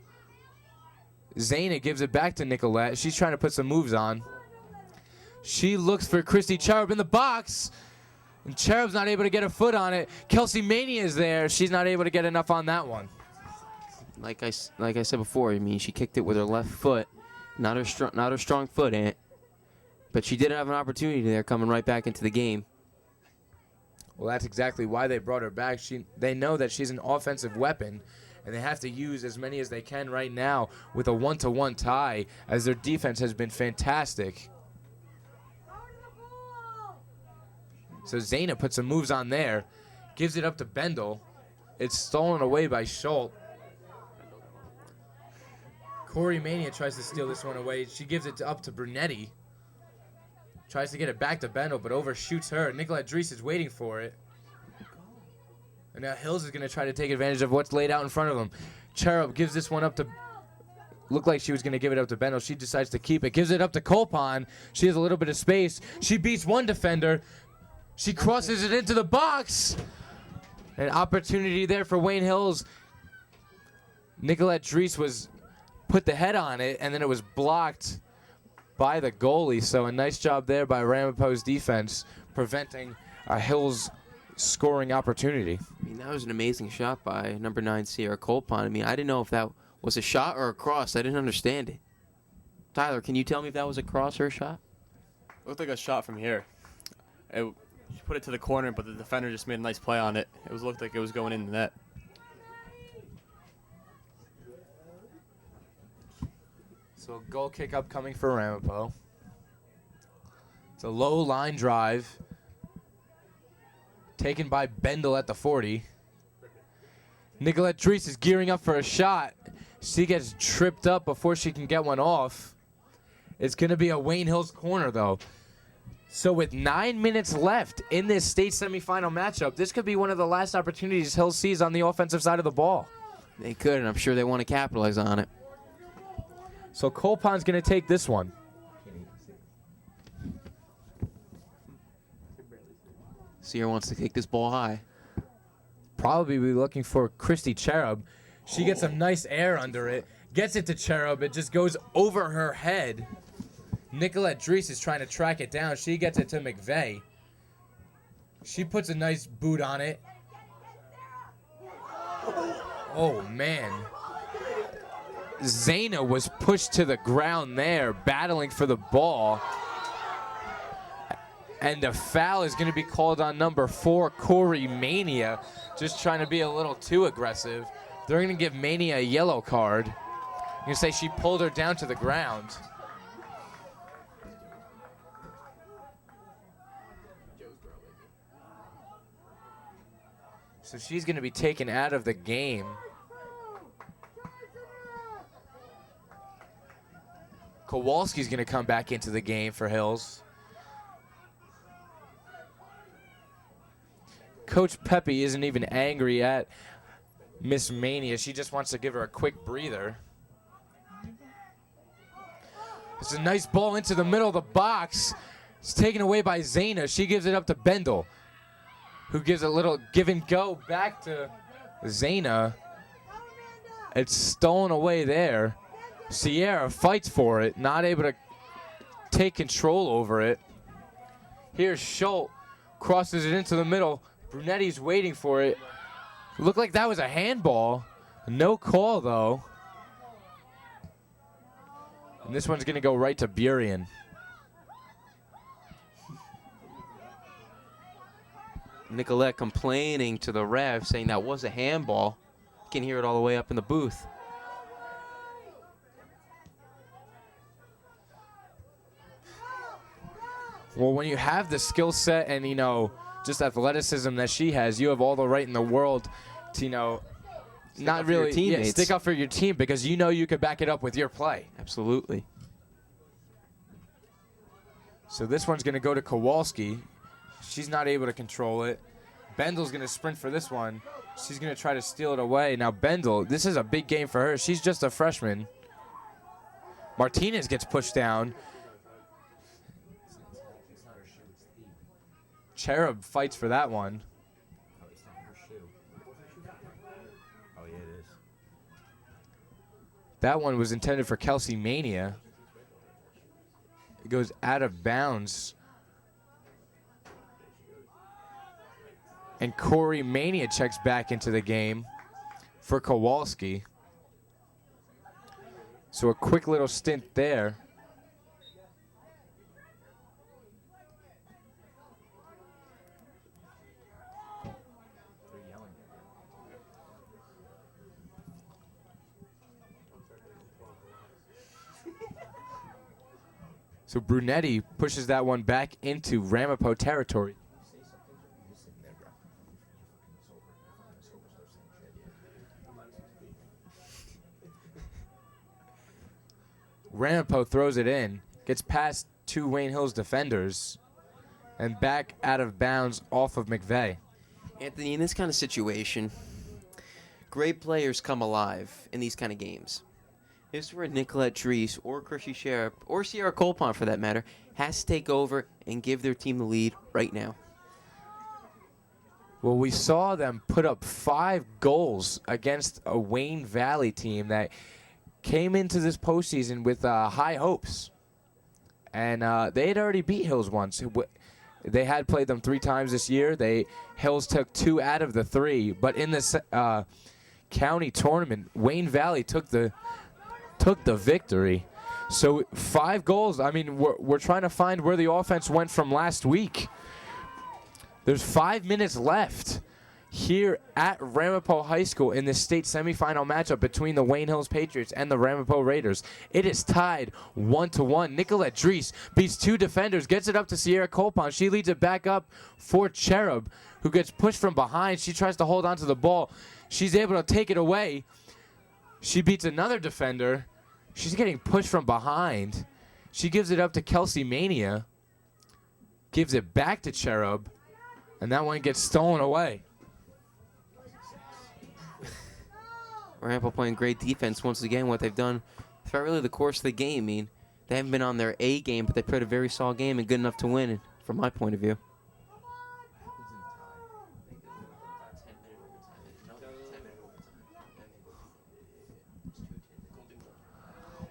Zayna gives it back to Nicolette. She's trying to put some moves on. She looks for Christy Cherub in the box. And Cherub's not able to get a foot on it. Kelsey Mania is there. She's not able to get enough on that one. Like I said before, I mean, she kicked it with her left foot. Not her strong foot, Aunt. But she did have an opportunity there coming right back into the game. Well, that's exactly why they brought her back. They know that she's an offensive weapon, and they have to use as many as they can right now with a 1-1 tie, as their defense has been fantastic. So Zayna puts some moves on there, gives it up to Bendel. It's stolen away by Schultz. Corey Mania tries to steal this one away. She gives it up to Brunetti. Tries to get it back to Bendel, but overshoots her. Nicolette Dries is waiting for it. And now Hills is going to try to take advantage of what's laid out in front of him. Cherub gives this one up to... Looked like she was going to give it up to Bendel. She decides to keep it. Gives it up to Colpon. She has a little bit of space. She beats one defender. She crosses it into the box. An opportunity there for Wayne Hills. Nicolette Dries was put the head on it, and then it was blocked by the goalie. So a nice job there by Ramapo's defense, preventing a Hills scoring opportunity. I mean, that was an amazing shot by number 9 Sierra Colpon. I mean, I didn't know if that was a shot or a cross. I didn't understand it. Tyler, can you tell me if that was a cross or a shot? It looked like a shot from here. She put it to the corner, but the defender just made a nice play on it. Looked like it was going in the net. So a goal kick upcoming for Ramapo. It's a low line drive. Taken by Bendel at the 40. Nicolette Dries is gearing up for a shot. She gets tripped up before she can get one off. It's going to be a Wayne Hills corner, though. So with 9 minutes left in this state semifinal matchup, this could be one of the last opportunities Hills sees on the offensive side of the ball. They could, and I'm sure they want to capitalize on it. So Colpon's going to take this one. Sierra wants to kick this ball high. Probably be looking for Christy Cherub. She gets some nice air under it. Gets it to Cherub. It just goes over her head. Nicolette Dries is trying to track it down. She gets it to McVeigh. She puts a nice boot on it. Oh, man. Zaina was pushed to the ground there, battling for the ball. And the foul is going to be called on number 4, Corey Mania, just trying to be a little too aggressive. They're going to give Mania a yellow card. You're going to say she pulled her down to the ground. So she's going to be taken out of the game. Kowalski's going to come back into the game for Hills. Coach Pepe isn't even angry at Miss Mania. She just wants to give her a quick breather. It's a nice ball into the middle of the box. It's taken away by Zaina. She gives it up to Bendel, who gives a little give and go back to Zaina. It's stolen away there. Sierra fights for it, not able to take control over it. Here's Schultz, crosses it into the middle. Brunetti's waiting for it. Looked like that was a handball. No call, though. And this one's going to go right to Burien. Nicolette complaining to the ref, saying that was a handball. You can hear it all the way up in the booth. Well, when you have the skill set and, just athleticism that she has, you have all the right in the world to, not really stick up for your team, because you could back it up with your play. Absolutely. So this one's going to go to Kowalski. She's not able to control it. Bendel's going to sprint for this one. She's going to try to steal it away. Now Bendel, this is a big game for her. She's just a freshman. Martinez gets pushed down. Cherub fights for that one. That one was intended for Kelsey Mania. It goes out of bounds. And Corey Mania checks back into the game for Kowalski. So a quick little stint there. So Brunetti pushes that one back into Ramapo territory. Ramapo throws it in, gets past 2 Wayne Hills defenders, and back out of bounds off of McVeigh. Anthony, in this kind of situation, great players come alive in these kind of games. This is where Nicolette Dries or Chrissy Sharp or Sierra Colpont, for that matter, has to take over and give their team the lead right now. Well, we saw them put up 5 goals against a Wayne Valley team that came into this postseason with high hopes. And they had already beat Hills once. They had played them 3 times this year. Hills took 2 out of the 3. But in this county tournament, Wayne Valley took the victory. So 5 goals. I mean, we're trying to find where the offense went from last week. There's 5 minutes left here at Ramapo High School in the state semifinal matchup between the Wayne Hills Patriots and the Ramapo Raiders. It is tied 1-1. Nicolette Dries beats 2 defenders, gets it up to Sierra Colpont. She leads it back up for Cherub, who gets pushed from behind. She tries to hold on to the ball. She's able to take it away. She beats another defender. She's getting pushed from behind. She gives it up to Kelsey Mania. Gives it back to Cherub. And that one gets stolen away. Ramapo playing great defense once again. What they've done throughout really the course of the game. I mean, they haven't been on their A game, but they played a very solid game and good enough to win, from my point of view.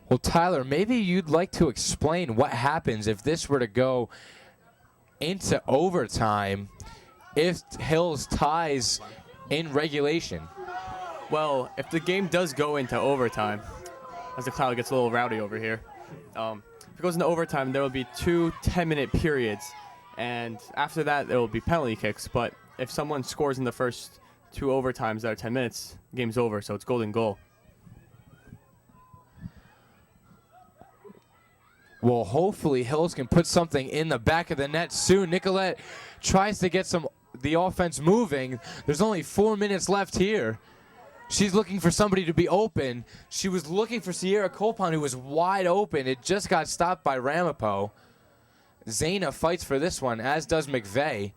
Well, Tyler, maybe you'd like to explain what happens if this were to go into overtime if Hills ties in regulation. Well, if the game does go into overtime, as the crowd gets a little rowdy over here. If it goes into overtime, there will be 2 10-minute periods, and after that, there will be penalty kicks. But if someone scores in the first 2 overtimes that are 10 minutes, game's over, so it's golden goal. Well, hopefully Hills can put something in the back of the net soon. Nicolette tries to get the offense moving. There's only 4 minutes left here. She's looking for somebody to be open. She was looking for Sierra Colpon, who was wide open. It just got stopped by Ramapo. Zayna fights for this one, as does McVeigh,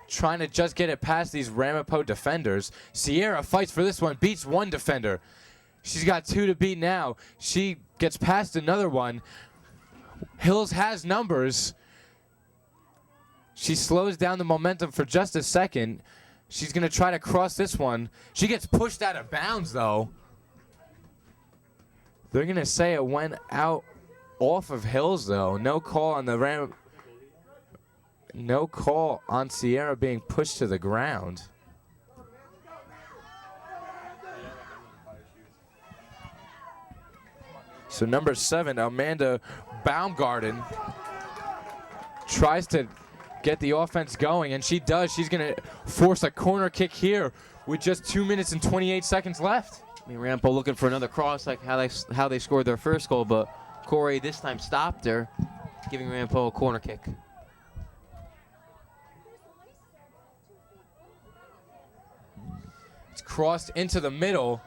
trying to just get it past these Ramapo defenders. Sierra fights for this one, beats one defender. She's got 2 to beat now. She gets past another one. Hills has numbers. She slows down the momentum for just a second. She's going to try to cross this one. She gets pushed out of bounds, though. They're going to say it went out off of Hills, though. No call on the No call on Sierra being pushed to the ground. So number 7, Amanda Baumgarten, tries to get the offense going, and she does. She's going to force a corner kick here with just 2 minutes and 28 seconds left. I mean, Ramapo looking for another cross like how they scored their first goal, but Corey this time stopped her, giving Ramapo a corner kick. It's crossed into the middle.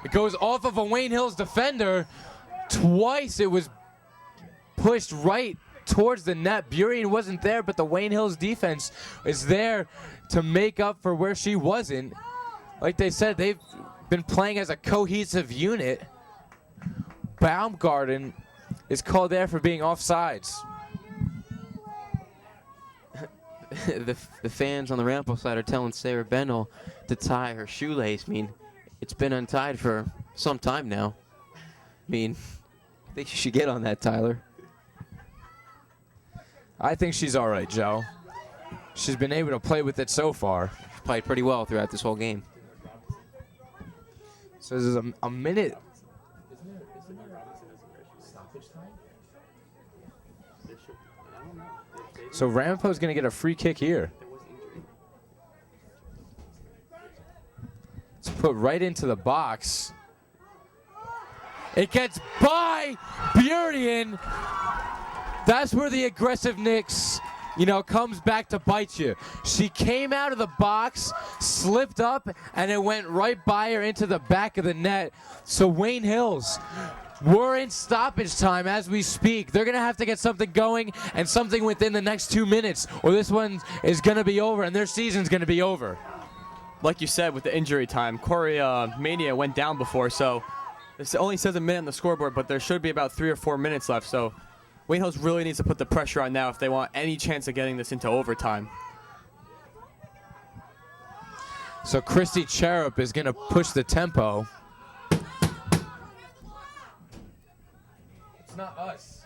It goes off of a Wayne Hills defender. Twice it was pushed right towards the net. Burien wasn't there, but the Wayne Hills defense is there to make up for where she wasn't. Like they said, they've been playing as a cohesive unit. Baumgarten is called there for being offsides. the fans on the Ramapo side are telling Sarah Bendel to tie her shoelace. I mean, it's been untied for some time now. I mean, I think you should get on that, Tyler. I think she's all right, Joe. She's been able to play with it so far. She's played pretty well throughout this whole game. So there's a minute. So Ramapo's going to get a free kick here. It's put right into the box. It gets by Burien. That's where the aggressiveness, comes back to bite you. She came out of the box, slipped up, and it went right by her into the back of the net. So Wayne Hills, we're in stoppage time as we speak. They're going to have to get something going and something within the next 2 minutes, or this one is going to be over and their season's going to be over. Like you said, with the injury time, Corey Mania went down before, so it only says a minute on the scoreboard, but there should be about 3 or 4 minutes left. So Wayne Hills really needs to put the pressure on now if they want any chance of getting this into overtime. So Christy Cherub is going to push the tempo. It's not us.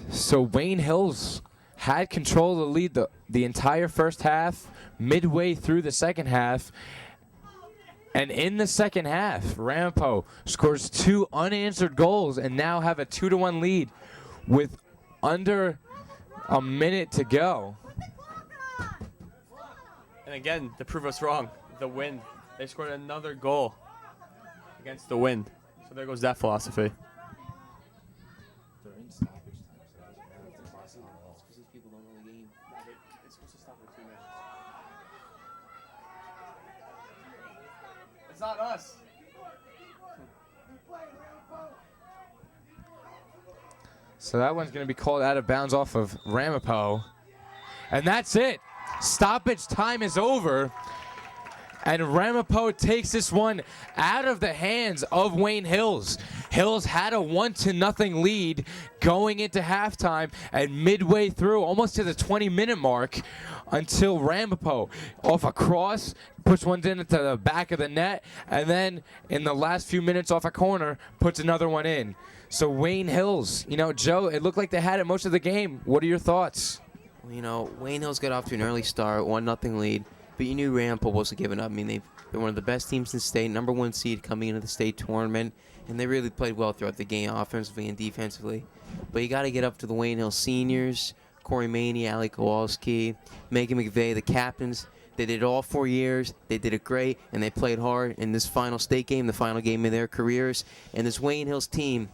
So Wayne Hills had control of the lead the entire first half, midway through the second half. And in the second half, Ramapo scores 2 unanswered goals and now have a 2-1 lead with under a minute to go. And again, to prove us wrong, the Wind, they scored another goal against the Wind. So there goes that philosophy. It's not us. So that one's going to be called out of bounds off of Ramapo. And that's it. Stoppage time is over. And Ramapo takes this one out of the hands of Wayne Hills. Hills had a 1-0 lead going into halftime, and midway through, almost to the 20-minute mark, until Ramapo, off a cross, puts one into the back of the net, and then in the last few minutes off a corner, puts another one in. So Wayne Hills, Joe, it looked like they had it most of the game. What are your thoughts? Well, Wayne Hills got off to an early start, 1-0 lead, but you knew Ramapo wasn't giving up. I mean, they've been one of the best teams in the state, #1 seed coming into the state tournament, and they really played well throughout the game, offensively and defensively. But you got to get up to the Wayne Hills seniors, Corey Maney, Ali Kowalski, Megan McVeigh, the captains. They did it all 4 years. They did it great, and they played hard in this final state game, the final game of their careers. And this Wayne Hills team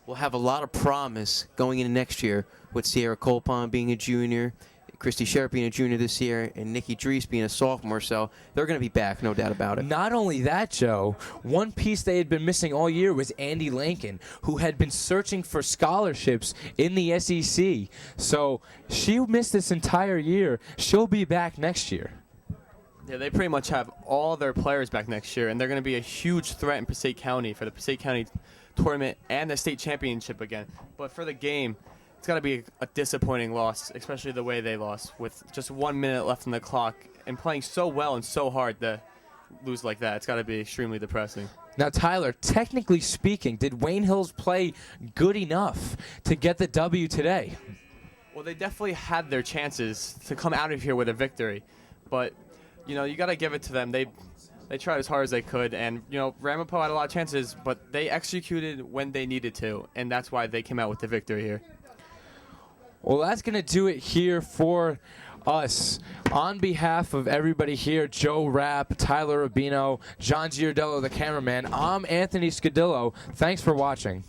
will have a lot of promise going into next year, with Sierra Colpon being a junior, Christy Sharp being a junior this year, and Nikki Dries being a sophomore. So they're going to be back, no doubt about it. Not only that, Joe, one piece they had been missing all year was Andy Lankin, who had been searching for scholarships in the SEC. So she missed this entire year. She'll be back next year. Yeah, they pretty much have all their players back next year, and they're going to be a huge threat in Passaic County for the Passaic County tournament and the state championship again. But for the game, it's got to be a disappointing loss, especially the way they lost with just 1 minute left on the clock and playing so well and so hard to lose like that. It's got to be extremely depressing. Now, Tyler, technically speaking, did Wayne Hills play good enough to get the W today? Well, they definitely had their chances to come out of here with a victory. But, you got to give it to them. They tried as hard as they could. And, Ramapo had a lot of chances, but they executed when they needed to. And that's why they came out with the victory here. Well, that's going to do it here for us. On behalf of everybody here, Joe Rapp, Tyler Rubino, John Giardello, the cameraman, I'm Anthony Scudillo. Thanks for watching.